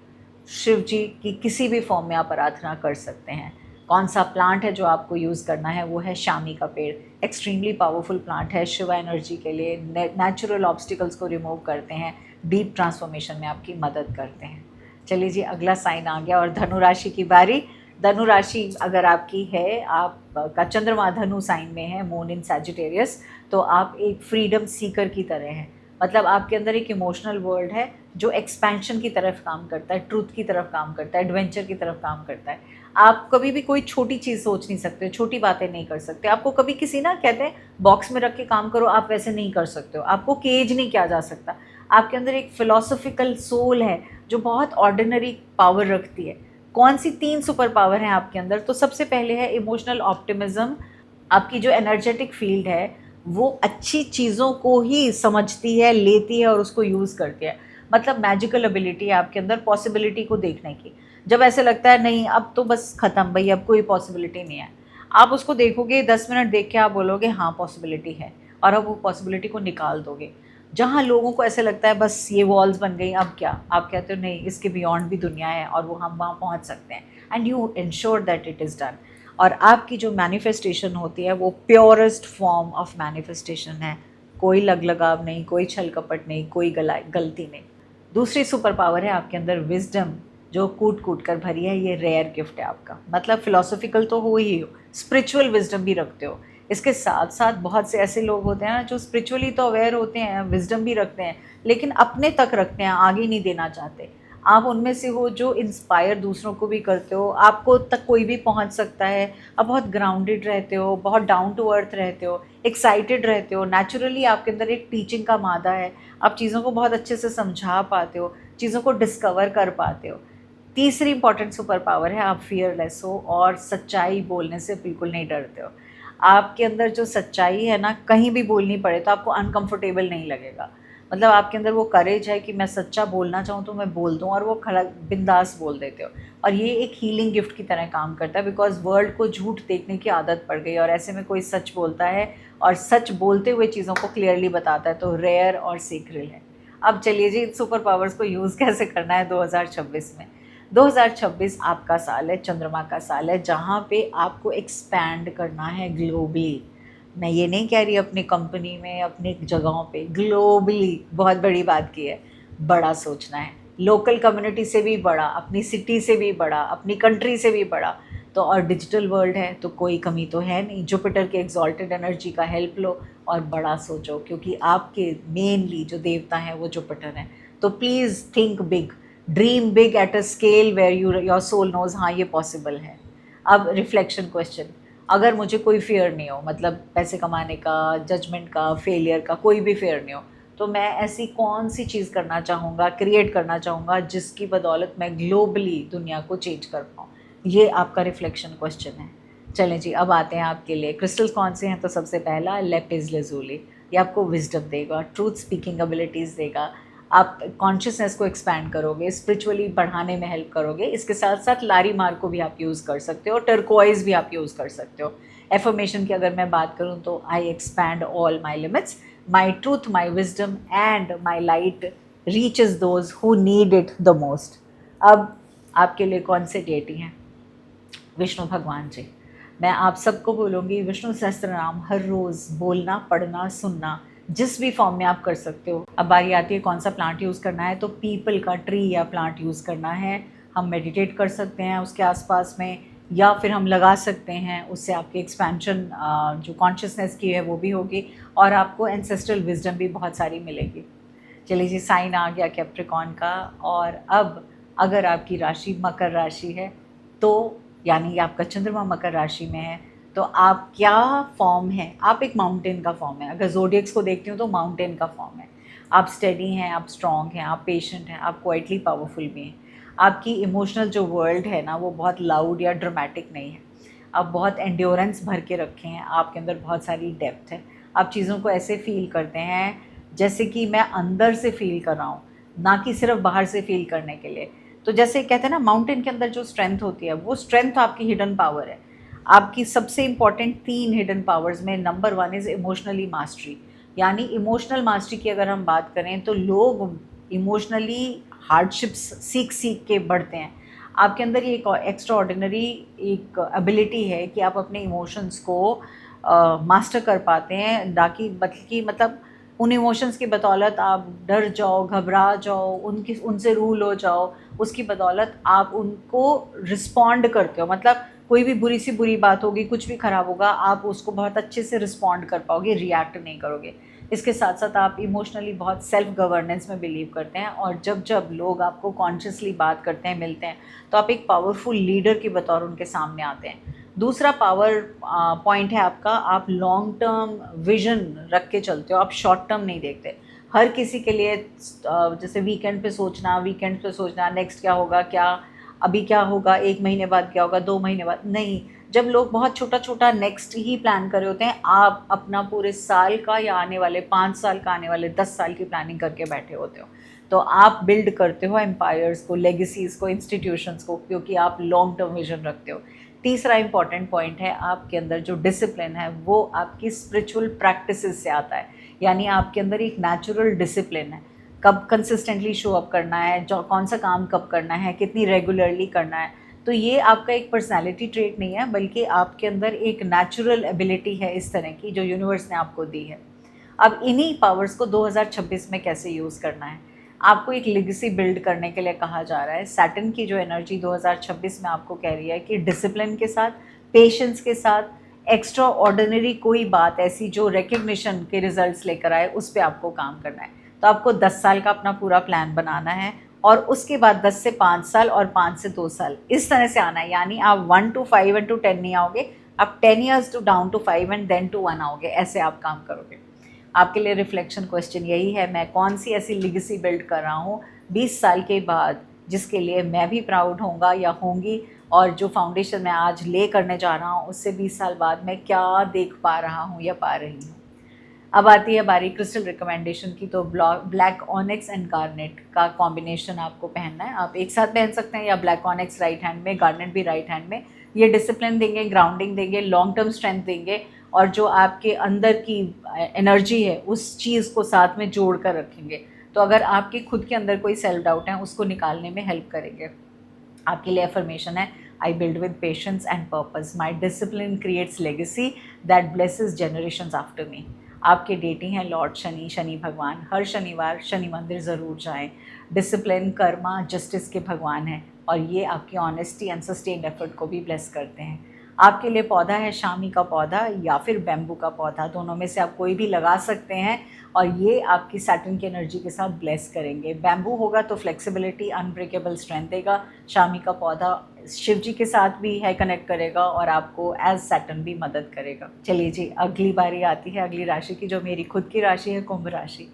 शिव जी की किसी भी फॉर्म में आप आराधना कर सकते हैं। कौन सा प्लांट है जो आपको यूज़ करना है, वो है शामी का पेड़। एक्सट्रीमली पावरफुल प्लांट है शिवा एनर्जी के लिए, नेचुरल ऑब्स्टिकल्स को रिमूव करते हैं, डीप ट्रांसफॉर्मेशन में आपकी मदद करते हैं। चलिए जी, अगला साइन आ गया और धनु राशि की बारी। धनु राशि अगर आपकी है, आपका चंद्रमा धनु साइन में है, मून इन सैजिटेरियस, तो आप एक फ्रीडम सीकर की तरह हैं। मतलब आपके अंदर एक इमोशनल वर्ल्ड है जो एक्सपेंशन की तरफ काम करता है, ट्रूथ की तरफ काम करता है, एडवेंचर की तरफ काम करता है। आप कभी भी कोई छोटी चीज़ सोच नहीं सकते, छोटी बातें नहीं कर सकते। आपको कभी किसी ना कहते हैं बॉक्स में रख के काम करो, आप वैसे नहीं कर सकते हो, आपको केज नहीं किया जा सकता। आपके अंदर एक फिलोसफिकल सोल है जो बहुत ऑर्डिनरी पावर रखती है। कौन सी 3 सुपर पावर हैं आपके अंदर? तो सबसे पहले है इमोशनल ऑप्टिमिज्म। आपकी जो एनर्जेटिक फील्ड है वो अच्छी चीज़ों को ही समझती है, लेती है और उसको यूज़ करती है। मतलब मैजिकल एबिलिटी है आपके अंदर पॉसिबिलिटी को देखने की। जब ऐसे लगता है नहीं अब तो बस ख़त्म भाई, अब कोई पॉसिबिलिटी नहीं है, आप उसको देखोगे, 10 मिनट देख के आप बोलोगे हाँ पॉसिबिलिटी है, और अब वो पॉसिबिलिटी को निकाल दोगे। जहाँ लोगों को ऐसे लगता है बस ये वॉल्स बन गई अब क्या, आप कहते हो नहीं इसके बियॉन्ड भी दुनिया है और वो हम वहाँ पहुँच सकते हैं, and you ensure that it is done. और आपकी जो मैनिफेस्टेशन होती है वो प्योरेस्ट फॉर्म ऑफ मैनिफेस्टेशन है। कोई लग लगाव नहीं, कोई छल कपट नहीं, कोई गलती नहीं। दूसरी सुपर पावर है आपके अंदर विजडम, जो कूट कूट कर भरी है। ये रेयर गिफ्ट है आपका। मतलब फिलोसॉफिकल तो हो ही हो, स्पिरिचुअल विजडम भी रखते हो। इसके साथ साथ बहुत से ऐसे लोग होते हैं जो स्पिरिचुअली तो अवेयर होते हैं, विजडम भी रखते हैं, लेकिन अपने तक रखते हैं, आगे नहीं देना चाहते। आप उनमें से हो जो इंस्पायर दूसरों को भी करते हो, आपको तक कोई भी पहुंच सकता है। आप बहुत ग्राउंडेड रहते हो, बहुत डाउन टू अर्थ रहते हो, एक्साइटेड रहते हो, नेचुरली आपके अंदर एक टीचिंग का मादा है। आप चीज़ों को बहुत अच्छे से समझा पाते हो, चीज़ों को डिस्कवर कर पाते हो। तीसरी इंपॉर्टेंट सुपर पावर है आप फियरलेस हो और सच्चाई बोलने से बिल्कुल नहीं डरते हो। आपके अंदर जो सच्चाई है ना, कहीं भी बोलनी पड़े तो आपको अनकंफर्टेबल नहीं लगेगा। मतलब आपके अंदर वो करेज है कि मैं सच्चा बोलना चाहूँ तो मैं बोल दूँ, और वो खड़ा बिंदास बोल देते हो। और ये एक हीलिंग गिफ्ट की तरह काम करता है बिकॉज वर्ल्ड को झूठ देखने की आदत पड़ गई, और ऐसे में कोई सच बोलता है और सच बोलते हुए चीज़ों को क्लियरली बताता है तो रेयर और सीक्रेट है। अब चलिए जी, इन सुपर पावर्स को यूज़ कैसे करना है 2026 में। 2026 आपका साल है, चंद्रमा का साल है, जहाँ पे आपको एक्सपैंड करना है ग्लोबली। मैं ये नहीं कह रही अपनी कंपनी में, अपनी जगहों पे, ग्लोबली बहुत बड़ी बात की है। बड़ा सोचना है, लोकल कम्युनिटी से भी बड़ा, अपनी सिटी से भी बड़ा, अपनी कंट्री से भी बड़ा। तो और डिजिटल वर्ल्ड है तो कोई कमी तो है नहीं। जुपिटर के एक्सॉल्टेड एनर्जी का हेल्प लो और बड़ा सोचो, क्योंकि आपके मेनली जो देवता हैं वो जुपिटर हैं। तो please think big, dream big at a scale where your soul knows हाँ ये पॉसिबल है। अब रिफ्लेक्शन क्वेश्चन, अगर मुझे कोई फियर नहीं हो, मतलब पैसे कमाने का, जजमेंट का, फेलियर का, कोई भी फियर नहीं हो, तो मैं ऐसी कौन सी चीज़ करना चाहूँगा, क्रिएट करना चाहूँगा जिसकी बदौलत मैं ग्लोबली दुनिया को चेंज कर पाऊँ। ये आपका रिफ्लेक्शन क्वेश्चन है। चलें जी, अब आते हैं आपके लिए क्रिस्टल्स कौन से हैं। तो सबसे पहला लेपिस लैजुली, ये आपको विजडम देगा, ट्रूथ स्पीकिंग एबिलिटीज़ देगा, आप कॉन्शियसनेस को एक्सपैंड करोगे, स्पिरिचुअली बढ़ाने में हेल्प करोगे। इसके साथ साथ लारी मार को भी आप यूज़ कर सकते हो, टर्कोइज भी आप यूज़ कर सकते हो। एफर्मेशन की अगर मैं बात करूँ तो I expand all my limits, my truth, my wisdom and my light reaches those who need it the most. अब आपके लिए कौन से डेटी हैं? विष्णु भगवान जी। मैं आप सबको बोलूँगी विष्णु सहस्त्र नाम हर रोज़ बोलना, पढ़ना, सुनना, जिस भी फॉर्म में आप कर सकते हो। अब बारी आती है कौन सा प्लांट यूज़ करना है, तो पीपल का ट्री या प्लांट यूज़ करना है। हम मेडिटेट कर सकते हैं उसके आसपास में, या फिर हम लगा सकते हैं, उससे आपकी एक्सपेंशन जो कॉन्शियसनेस की है वो भी होगी और आपको एंसेस्ट्रल विजडम भी बहुत सारी मिलेगी। चलिए जी, साइन आ गया कैप्रिकॉर्न का। और अब अगर आपकी राशि मकर राशि है तो यानी आपका चंद्रमा मकर राशि में है, तो आप क्या फॉर्म है, आप एक माउंटेन का फॉर्म है। अगर ज़ोडिएक्स को देखती हूँ तो माउंटेन का फॉर्म है। आप स्टेडी हैं, आप स्ट्रॉन्ग हैं, आप पेशेंट हैं, आप क्वाइटली पावरफुल भी हैं। आपकी इमोशनल जो वर्ल्ड है ना, वो बहुत लाउड या ड्रामेटिक नहीं है। आप बहुत एंड्योरेंस भर के रखे हैं, आपके अंदर बहुत सारी डेप्थ है। आप चीज़ों को ऐसे फील करते हैं जैसे कि मैं अंदर से फील कर रहा हूँ, ना कि सिर्फ बाहर से फील करने के लिए। तो जैसे कहते हैं ना, माउंटेन के अंदर जो स्ट्रेंथ होती है, वो स्ट्रेंथ आपकी हिडन पावर है। आपकी सबसे इम्पॉर्टेंट 3 हिडन पावर्स में नंबर 1 इज़ इमोशनली मास्टरी। यानी इमोशनल मास्टरी की अगर हम बात करें तो लोग इमोशनली हार्डशिप्स सीख सीख के बढ़ते हैं। आपके अंदर ये एक एक्स्ट्रा ऑर्डिनरी एक एबिलिटी है कि आप अपने इमोशंस को मास्टर कर पाते हैं, ना कि बल्कि मतलब उन इमोशंस की बदौलत आप डर जाओ, घबरा जाओ, उनसे रूल हो जाओ, उसकी बदौलत आप उनको रिस्पॉन्ड करते हो। मतलब कोई भी बुरी बात होगी, कुछ भी ख़राब होगा, आप उसको बहुत अच्छे से रिस्पॉन्ड कर पाओगे, रिएक्ट नहीं करोगे। इसके साथ साथ आप इमोशनली बहुत सेल्फ गवर्नेंस में बिलीव करते हैं, और जब जब लोग आपको कॉन्शियसली बात करते हैं, मिलते हैं, तो आप एक पावरफुल लीडर के बतौर उनके सामने आते हैं। दूसरा पावर पॉइंट है आपका, आप लॉन्ग टर्म विजन रख के चलते हो, आप शॉर्ट टर्म नहीं देखते। हर किसी के लिए जैसे वीकेंड पे सोचना, नेक्स्ट क्या होगा, अभी क्या होगा, 1 महीने बाद क्या होगा, 2 महीने बाद नहीं। जब लोग बहुत छोटा छोटा नेक्स्ट ही प्लान कर रहे होते हैं, आप अपना पूरे साल का या आने वाले 5 साल का, आने वाले 10 साल की प्लानिंग करके बैठे होते हो। तो आप बिल्ड करते हो एम्पायर्स को, लेगेसीज़ को, इंस्टीट्यूशंस को, क्योंकि आप लॉन्ग टर्म विजन रखते हो। तीसरा इंपॉर्टेंट पॉइंट है, आपके अंदर जो डिसिप्लिन है वो आपकी स्पिरिचुअल प्रैक्टिसेस से आता है। यानी आपके अंदर एक नेचुरल डिसिप्लिन है, कब कंसिस्टेंटली शो अप करना है, जो कौन सा काम कब करना है, कितनी रेगुलरली करना है। तो ये आपका एक पर्सनालिटी ट्रेट नहीं है, बल्कि आपके अंदर एक नेचुरल एबिलिटी है इस तरह की, जो यूनिवर्स ने आपको दी है। अब इन्हीं पावर्स को 2026 में कैसे यूज़ करना है, आपको एक लेगेसी बिल्ड करने के लिए कहा जा रहा है। सैटर्न की जो एनर्जी 2026 में आपको कह रही है कि डिसिप्लिन के साथ, पेशेंस के साथ, एक्स्ट्रा ऑर्डिनरी कोई बात ऐसी जो रिकग्निशन के रिजल्ट्स लेकर आए, उस पर आपको काम करना है। तो आपको 10 साल का अपना पूरा प्लान बनाना है, और उसके बाद 10 से 5 साल और 5 से 2 साल इस तरह से आना है। यानी आप 1 to 5 and to 10 नहीं आओगे, आप 10 years to down to 5 and then to 1 आओगे। ऐसे आप काम करोगे। आपके लिए रिफ्लेक्शन क्वेश्चन यही है, मैं कौन सी ऐसी लेगेसी बिल्ड कर रहा हूँ 20 साल के बाद, जिसके लिए मैं भी प्राउड होऊंगा या होंगी, और जो फाउंडेशन मैं आज ले करने जा रहा हूँ, उससे 20 साल बाद मैं क्या देख पा रहा हूँ या पा रही हूँ। अब आती है बारी क्रिस्टल रिकमेंडेशन की। तो ब्लैक ऑनिक्स एंड गार्नेट का कॉम्बिनेशन आपको पहनना है। आप एक साथ पहन सकते हैं, या ब्लैक ऑनिक्स राइट हैंड में, गार्नेट भी राइट हैंड में। ये डिसिप्लिन देंगे, ग्राउंडिंग देंगे, लॉन्ग टर्म स्ट्रेंथ देंगे, और जो आपके अंदर की एनर्जी है उस चीज़ को साथ में जोड़ कर रखेंगे। तो अगर आपके खुद के अंदर कोई सेल्फ डाउट है, उसको निकालने में हेल्प करेंगे। आपके लिए अफर्मेशन है, I build with patience and purpose, my discipline creates legacy that blesses generations after me. आपके डेटिंग हैं लॉर्ड शनि भगवान। हर शनिवार शनि मंदिर ज़रूर जाएं। डिसिप्लिन, कर्मा, जस्टिस के भगवान हैं, और ये आपकी ऑनेस्टी एंड सस्टेन्ड एफर्ट को भी ब्लेस करते हैं। आपके लिए पौधा है शामी का पौधा या फिर बैम्बू का पौधा, दोनों में से आप कोई भी लगा सकते हैं, और ये आपकी सैटर्न की एनर्जी के साथ ब्लेस करेंगे। बैम्बू होगा तो फ्लेक्सिबिलिटी, अनब्रेकेबल स्ट्रेंथ देगा। शामी का पौधा शिव जी के साथ भी है, कनेक्ट करेगा, और आपको एज सैटर्न भी मदद करेगा। चलिए जी, अगली बारी आती है अगली राशि की, जो मेरी खुद की राशि है, कुंभ राशि।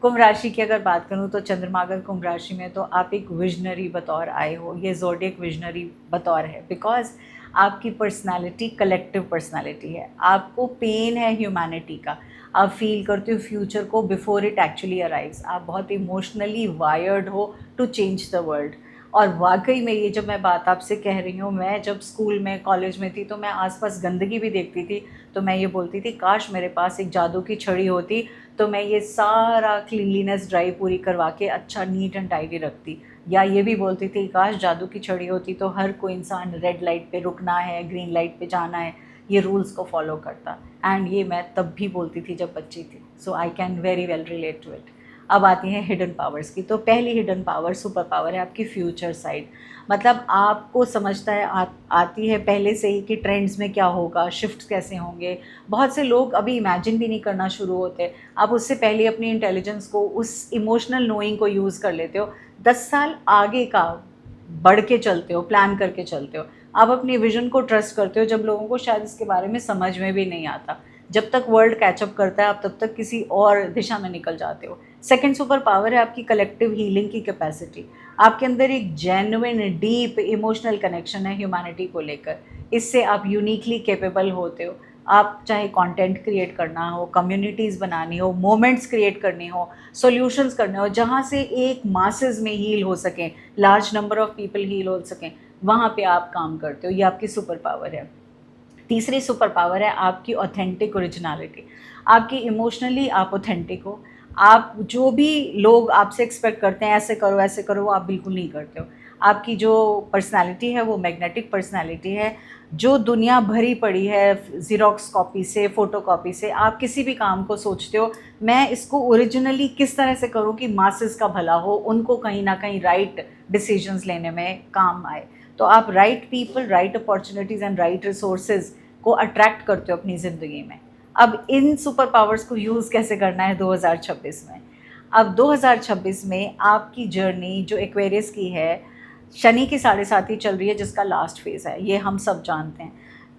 कुंभ राशि की अगर बात करूं तो चंद्रमा अगर कुंभ राशि में, तो आप एक विजनरी बतौर आए हो। ये ज़ोडिएक विजनरी बतौर है, बिकॉज आपकी पर्सनालिटी कलेक्टिव पर्सनालिटी है। आपको पेन है ह्यूमैनिटी का, आप फील करते हो फ्यूचर को बिफोर इट एक्चुअली अराइव्स। आप बहुत इमोशनली वायर्ड हो टू चेंज द वर्ल्ड। और वाकई में ये जब मैं बात आपसे कह रही हूँ, मैं जब स्कूल में, कॉलेज में थी, तो मैं आसपास गंदगी भी देखती थी, तो मैं ये बोलती थी काश मेरे पास एक जादू की छड़ी होती, तो मैं ये सारा क्लीनलीनेस ड्राइव पूरी करवा के अच्छा नीट एंड टाइडी रखती। या ये भी बोलती थी काश जादू की छड़ी होती तो हर कोई इंसान रेड लाइट पे रुकना है, ग्रीन लाइट पे जाना है, ये रूल्स को फॉलो करता। एंड ये मैं तब भी बोलती थी जब बच्ची थी। So I can very well relate to it. अब आती हैं हिडन पावर्स की। तो पहली हिडन पावर, सुपर पावर है आपकी फ्यूचर साइड। मतलब आपको समझता है, आती है पहले से ही कि ट्रेंड्स में क्या होगा, शिफ्ट्स कैसे होंगे। बहुत से लोग अभी इमेजिन भी नहीं करना शुरू होते, आप उससे पहले अपनी इंटेलिजेंस को, उस इमोशनल नोइंग को यूज़ कर लेते हो। 10 साल आगे का बढ़ के चलते हो, प्लान करके चलते हो। आप अपनी विजन को ट्रस्ट करते हो जब लोगों को शायद इसके बारे में समझ में भी नहीं आता। जब तक वर्ल्ड कैचअप करता है आप तब तक किसी और दिशा में निकल जाते हो। सेकंड सुपर पावर है आपकी कलेक्टिव हीलिंग की कैपेसिटी। आपके अंदर एक जेन्युइन डीप इमोशनल कनेक्शन है ह्यूमैनिटी को लेकर। इससे आप यूनिकली कैपेबल होते हो। आप चाहे कंटेंट क्रिएट करना हो, कम्युनिटीज़ बनानी हो, मोमेंट्स क्रिएट करनी हो, सॉल्यूशंस करने हो, जहाँ से एक मासेस में हील हो सकें, large number of people heal हो सकें, वहाँ पे आप काम करते हो। ये आपकी सुपर पावर है। तीसरी सुपर पावर है आपकी ऑथेंटिक ओरिजिनलिटी। आपकी इमोशनली आप ऑथेंटिक हो। आप जो भी लोग आपसे एक्सपेक्ट करते हैं ऐसे करो, वो आप बिल्कुल नहीं करते हो। आपकी जो पर्सनालिटी है वो मैग्नेटिक पर्सनालिटी है। जो दुनिया भरी पड़ी है ज़ीरोक्स कॉपी से, फ़ोटो कॉपी से, आप किसी भी काम को सोचते हो मैं इसको ओरिजिनली किस तरह से करूं कि मासेस का भला हो, उनको कहीं ना कहीं राइट डिसीजंस लेने में काम आए। तो आप right people, right opportunities and right resources को अट्रैक्ट करते हो अपनी ज़िंदगी में। अब इन सुपर पावर्स को यूज़ कैसे करना है 2026 में? अब 2026 में आपकी जर्नी जो एक्वेरियस की है, शनि की 7.5 चल रही है जिसका लास्ट फेज़ है, ये हम सब जानते हैं।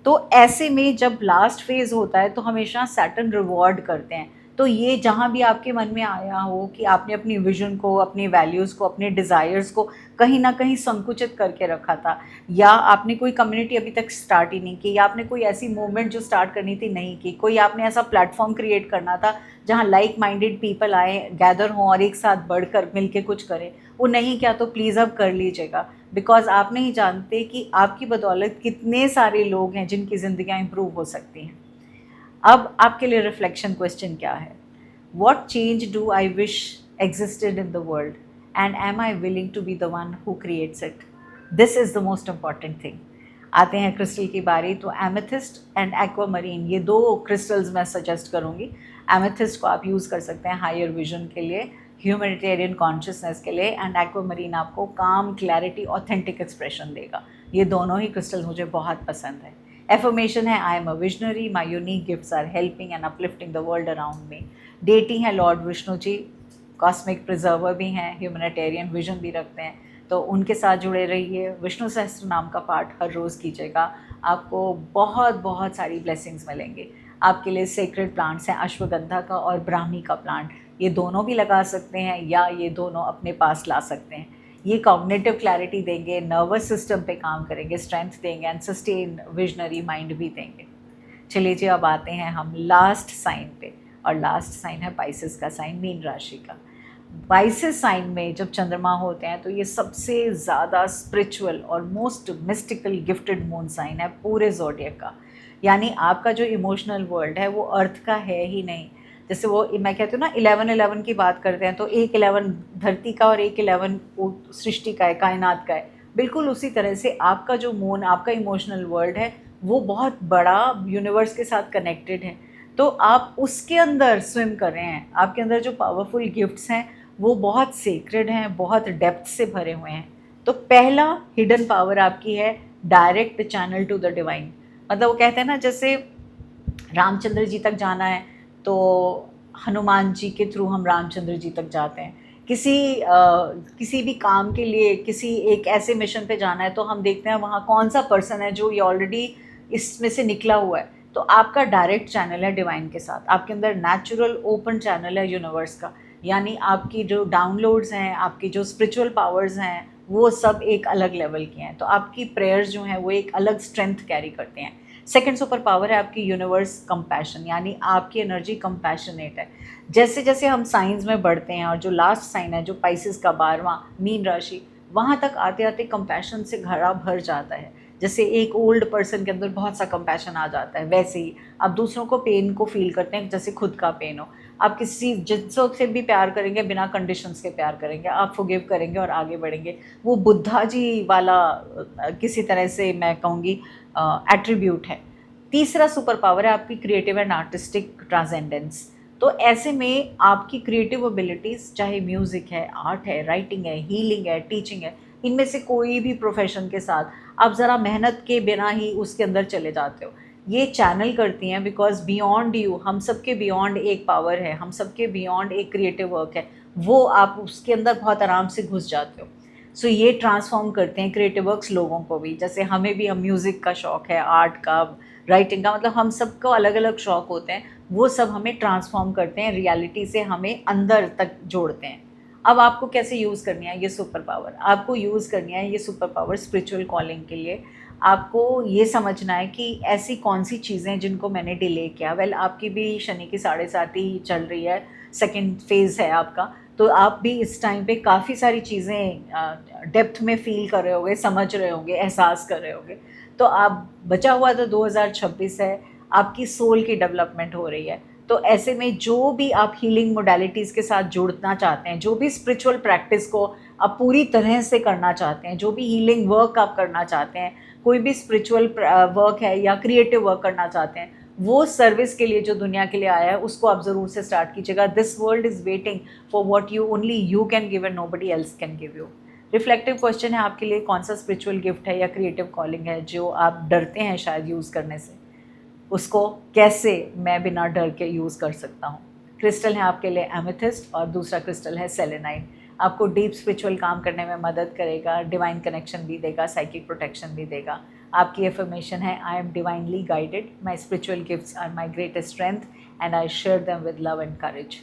तो ऐसे में जब लास्ट फेज़ होता है तो हमेशा सैटर्न रिवॉर्ड करते हैं। तो ये जहाँ भी आपके मन में आया हो कि आपने अपनी विजन को, अपनी वैल्यूज़ को, अपने डिज़ायर्स को कहीं ना कहीं संकुचित करके रखा था, या आपने कोई कम्युनिटी अभी तक स्टार्ट ही नहीं की, या आपने कोई ऐसी मूवमेंट जो स्टार्ट करनी थी नहीं की, कोई आपने ऐसा प्लेटफॉर्म क्रिएट करना था जहाँ लाइक माइंडेड पीपल आए, गैदर हों और एक साथ बढ़कर मिल के कुछ करें, वो नहीं किया तो प्लीज़ अब कर लीजिएगा। बिकॉज आप नहीं जानते कि आपकी बदौलत कितने सारे लोग हैं जिनकी ज़िंदगियाँ इम्प्रूव हो सकती हैं। अब आपके लिए रिफ्लेक्शन क्वेश्चन क्या है? What change do I wish existed in the world and am I willing to be the one who creates it? This is the most important thing. आते हैं क्रिस्टल की बारी। तो एमेथिस्ट एंड एक्वामरीन, ये दो crystals मैं suggest करूँगी। Amethyst को आप यूज़ कर सकते हैं हायर विजन के लिए, ह्यूमैनिटेरियन कॉन्शियसनेस के लिए, एंड एक्वामरीन आपको काम, क्लैरिटी, ऑथेंटिक एक्सप्रेशन देगा। ये दोनों ही क्रिस्टल्स मुझे बहुत पसंद है। एफर्मेशन है I am a visionary, my unique gifts are helping and uplifting the world around me. Deity है lord Vishnu ji, cosmic preserver भी हैं, ह्यूमैनिटेरियन विजन भी रखते हैं, तो उनके साथ जुड़े रहिए। विष्णु सहस्त्र नाम का पाठ हर रोज़ कीजिएगा, आपको बहुत बहुत सारी ब्लेसिंग्स मिलेंगे। आपके लिए सेक्रेड प्लांट्स हैं अश्वगंधा का और ब्राह्मी का प्लांट, ये दोनों भी लगा सकते हैं या ये दोनों अपने पास ला सकते हैं। ये कॉग्निटिव क्लैरिटी देंगे, नर्वस सिस्टम पे काम करेंगे, स्ट्रेंथ देंगे एंड सस्टेन विजनरी माइंड भी देंगे। चलिए जी, अब आते हैं हम लास्ट साइन पे, और लास्ट साइन है पाइसेस का साइन, मीन राशि का। पाइसेस साइन में जब चंद्रमा होते हैं तो ये सबसे ज़्यादा स्पिरिचुअल और most mystical gifted moon sign है पूरे ज़ोडिएक का। यानी आपका जो इमोशनल वर्ल्ड है वो अर्थ का है ही नहीं। जैसे वो मैं कहती हूँ ना 11-11 की बात करते हैं तो एक 11 धरती का और एक 11 सृष्टि का है, कायनात का है। बिल्कुल उसी तरह से आपका जो मून, आपका इमोशनल वर्ल्ड है, वो बहुत बड़ा यूनिवर्स के साथ कनेक्टेड है। तो आप उसके अंदर स्विम कर रहे हैं। आपके अंदर जो पावरफुल गिफ्ट्स हैं वो बहुत सीक्रेट हैं, बहुत डेप्थ से भरे हुए हैं। तो पहला हिडन पावर आपकी है direct channel to the divine. मतलब वो कहते हैं ना, जैसे रामचंद्र जी तक जाना है तो हनुमान जी के थ्रू हम रामचंद्र जी तक जाते हैं। किसी भी काम के लिए किसी एक ऐसे मिशन पे जाना है तो हम देखते हैं वहाँ कौन सा पर्सन है जो ये ऑलरेडी इसमें से निकला हुआ है। तो आपका डायरेक्ट चैनल है डिवाइन के साथ, आपके अंदर नेचुरल ओपन चैनल है यूनिवर्स का। यानी आपकी जो डाउनलोड्स हैं, आपकी जो स्पिरिचुअल पावर्स हैं, वो सब एक अलग लेवल के हैं। तो आपकी प्रेयर्स जो हैं वो एक अलग स्ट्रेंथ कैरी करते हैं। सेकंड सुपर पावर है आपकी यूनिवर्स कंपैशन, यानी आपकी एनर्जी कंपैशनेट है। जैसे जैसे हम साइंस में बढ़ते हैं, और जो लास्ट साइन है जो पाइसेस का 12वां मीन राशि, वहाँ तक आते आते कंपैशन से घड़ा भर जाता है। जैसे एक ओल्ड पर्सन के अंदर बहुत सा कंपैशन आ जाता है, वैसे ही आप दूसरों को पेन को फील करते हैं जैसे खुद का पेन हो। आप किसी जिनसों से भी प्यार करेंगे, बिना कंडीशंस के प्यार करेंगे, आप फॉरगिव करेंगे और आगे बढ़ेंगे। वो बुद्धा जी वाला किसी तरह से मैं कहूँगी एट्रीब्यूट है। तीसरा सुपर पावर है आपकी क्रिएटिव एंड आर्टिस्टिक ट्रांसेंडेंस। तो ऐसे में आपकी क्रिएटिव एबिलिटीज़, चाहे म्यूज़िक है, आर्ट है, राइटिंग है, हीलिंग है, टीचिंग है, इनमें से कोई भी प्रोफेशन के साथ आप ज़रा मेहनत के बिना ही उसके अंदर चले जाते हो। ये चैनल करती हैं बिकॉज बियॉन्ड यू, हम सबके बियॉन्ड एक पावर है, हम सबके बियॉन्ड एक क्रिएटिव वर्क है, वो आप उसके अंदर बहुत आराम से घुस जाते हो। सो ये ट्रांसफॉर्म करते हैं क्रिएटिव वर्क्स लोगों को भी। जैसे हमें भी, हम म्यूज़िक का शौक़ है, आर्ट का, राइटिंग का, मतलब हम सबको अलग अलग शौक़ होते हैं, वो सब हमें ट्रांसफॉर्म करते हैं, रियलिटी से हमें अंदर तक जोड़ते हैं। अब आपको कैसे यूज़ करनी है ये सुपर पावर? आपको यूज़ करनी है ये सुपर पावर स्पिरिचुअल कॉलिंग के लिए। आपको ये समझना है कि ऐसी कौन सी चीज़ें हैं जिनको मैंने डिले किया। वेल, आपकी भी शनि की 7.5 ही चल रही है, सेकंड फेज़ है आपका, तो आप भी इस टाइम पे काफ़ी सारी चीज़ें डेप्थ में फ़ील कर रहे होंगे, समझ रहे होंगे, एहसास कर रहे होंगे। तो आप, बचा हुआ तो 2026 है, आपकी सोल की डेवलपमेंट हो रही है। तो ऐसे में जो भी आप हीलिंग मोडालिटीज़ के साथ जुड़ना चाहते हैं, जो भी स्पिरिचुअल प्रैक्टिस को आप पूरी तरह से करना चाहते हैं, जो भी हीलिंग वर्क आप करना चाहते हैं, कोई भी स्पिरिचुअल वर्क है या क्रिएटिव वर्क करना चाहते हैं, वो सर्विस के लिए जो दुनिया के लिए आया है, उसको आप ज़रूर से स्टार्ट कीजिएगा। This world is waiting for what you only you can give and nobody else can give you. Reflective question है आपके लिए, कौन सा स्पिरिचुअल गिफ्ट है या क्रिएटिव कॉलिंग है जो आप डरते हैं शायद यूज़ करने से, उसको कैसे मैं बिना डर के यूज़ कर सकता हूँ। क्रिस्टल है आपके लिए एमेथिस्ट और दूसरा क्रिस्टल है सेलेनाइट। आपको डीप स्पिरिचुअल काम करने में मदद करेगा, डिवाइन कनेक्शन भी देगा, साइकिक प्रोटेक्शन भी देगा। आपकी एफर्मेशन है, I am divinely guided, my spiritual gifts are my greatest strength and I share them with love and courage.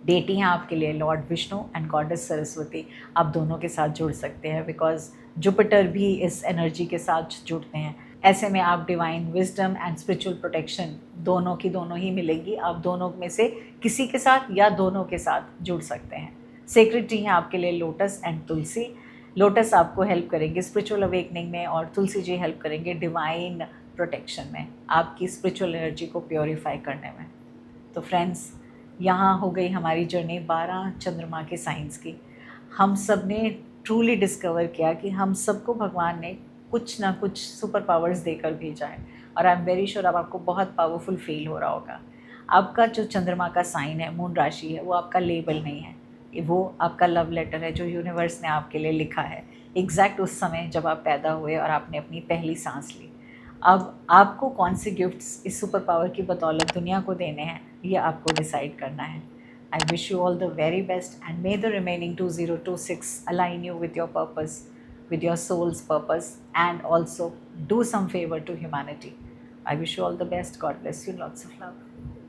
Deity हैं आपके लिए lord Vishnu and goddess Saraswati. आप दोनों के साथ जुड़ सकते हैं बिकॉज जुपिटर भी इस एनर्जी के साथ जुड़ते हैं। ऐसे में आप divine wisdom and spiritual protection दोनों की दोनों ही मिलेंगी। आप दोनों में से किसी के साथ या दोनों के साथ जुड़ सकते हैं। सेक्रेट ट्री है आपके लिए लोटस एंड तुलसी। लोटस आपको हेल्प करेंगे स्पिरिचुअल अवेकनिंग में और तुलसी जी हेल्प करेंगे डिवाइन प्रोटेक्शन में, आपकी स्पिरिचुअल एनर्जी को प्योरीफाई करने में। तो फ्रेंड्स, यहाँ हो गई हमारी जर्नी 12 चंद्रमा के साइंस की। हम सब ने ट्रूली डिस्कवर किया कि हम सबको भगवान ने कुछ ना कुछ सुपर पावर्स देकर भेजा है और आई एम वेरी श्योर अब आपको बहुत पावरफुल फील हो रहा होगा। आपका जो चंद्रमा का साइन है, मून राशि है, वो आपका लेबल नहीं है, वो आपका लव लेटर है जो यूनिवर्स ने आपके लिए लिखा है एग्जैक्ट उस समय जब आप पैदा हुए और आपने अपनी पहली सांस ली। अब आपको कौन से गिफ्ट्स इस सुपर पावर की बदौलत दुनिया को देने हैं, ये आपको डिसाइड करना है। I wish you all the very best and may the remaining 2026 align you with your purpose, with your soul's purpose, and also do some favor to humanity. I wish you all the best. God bless you. Lots of love.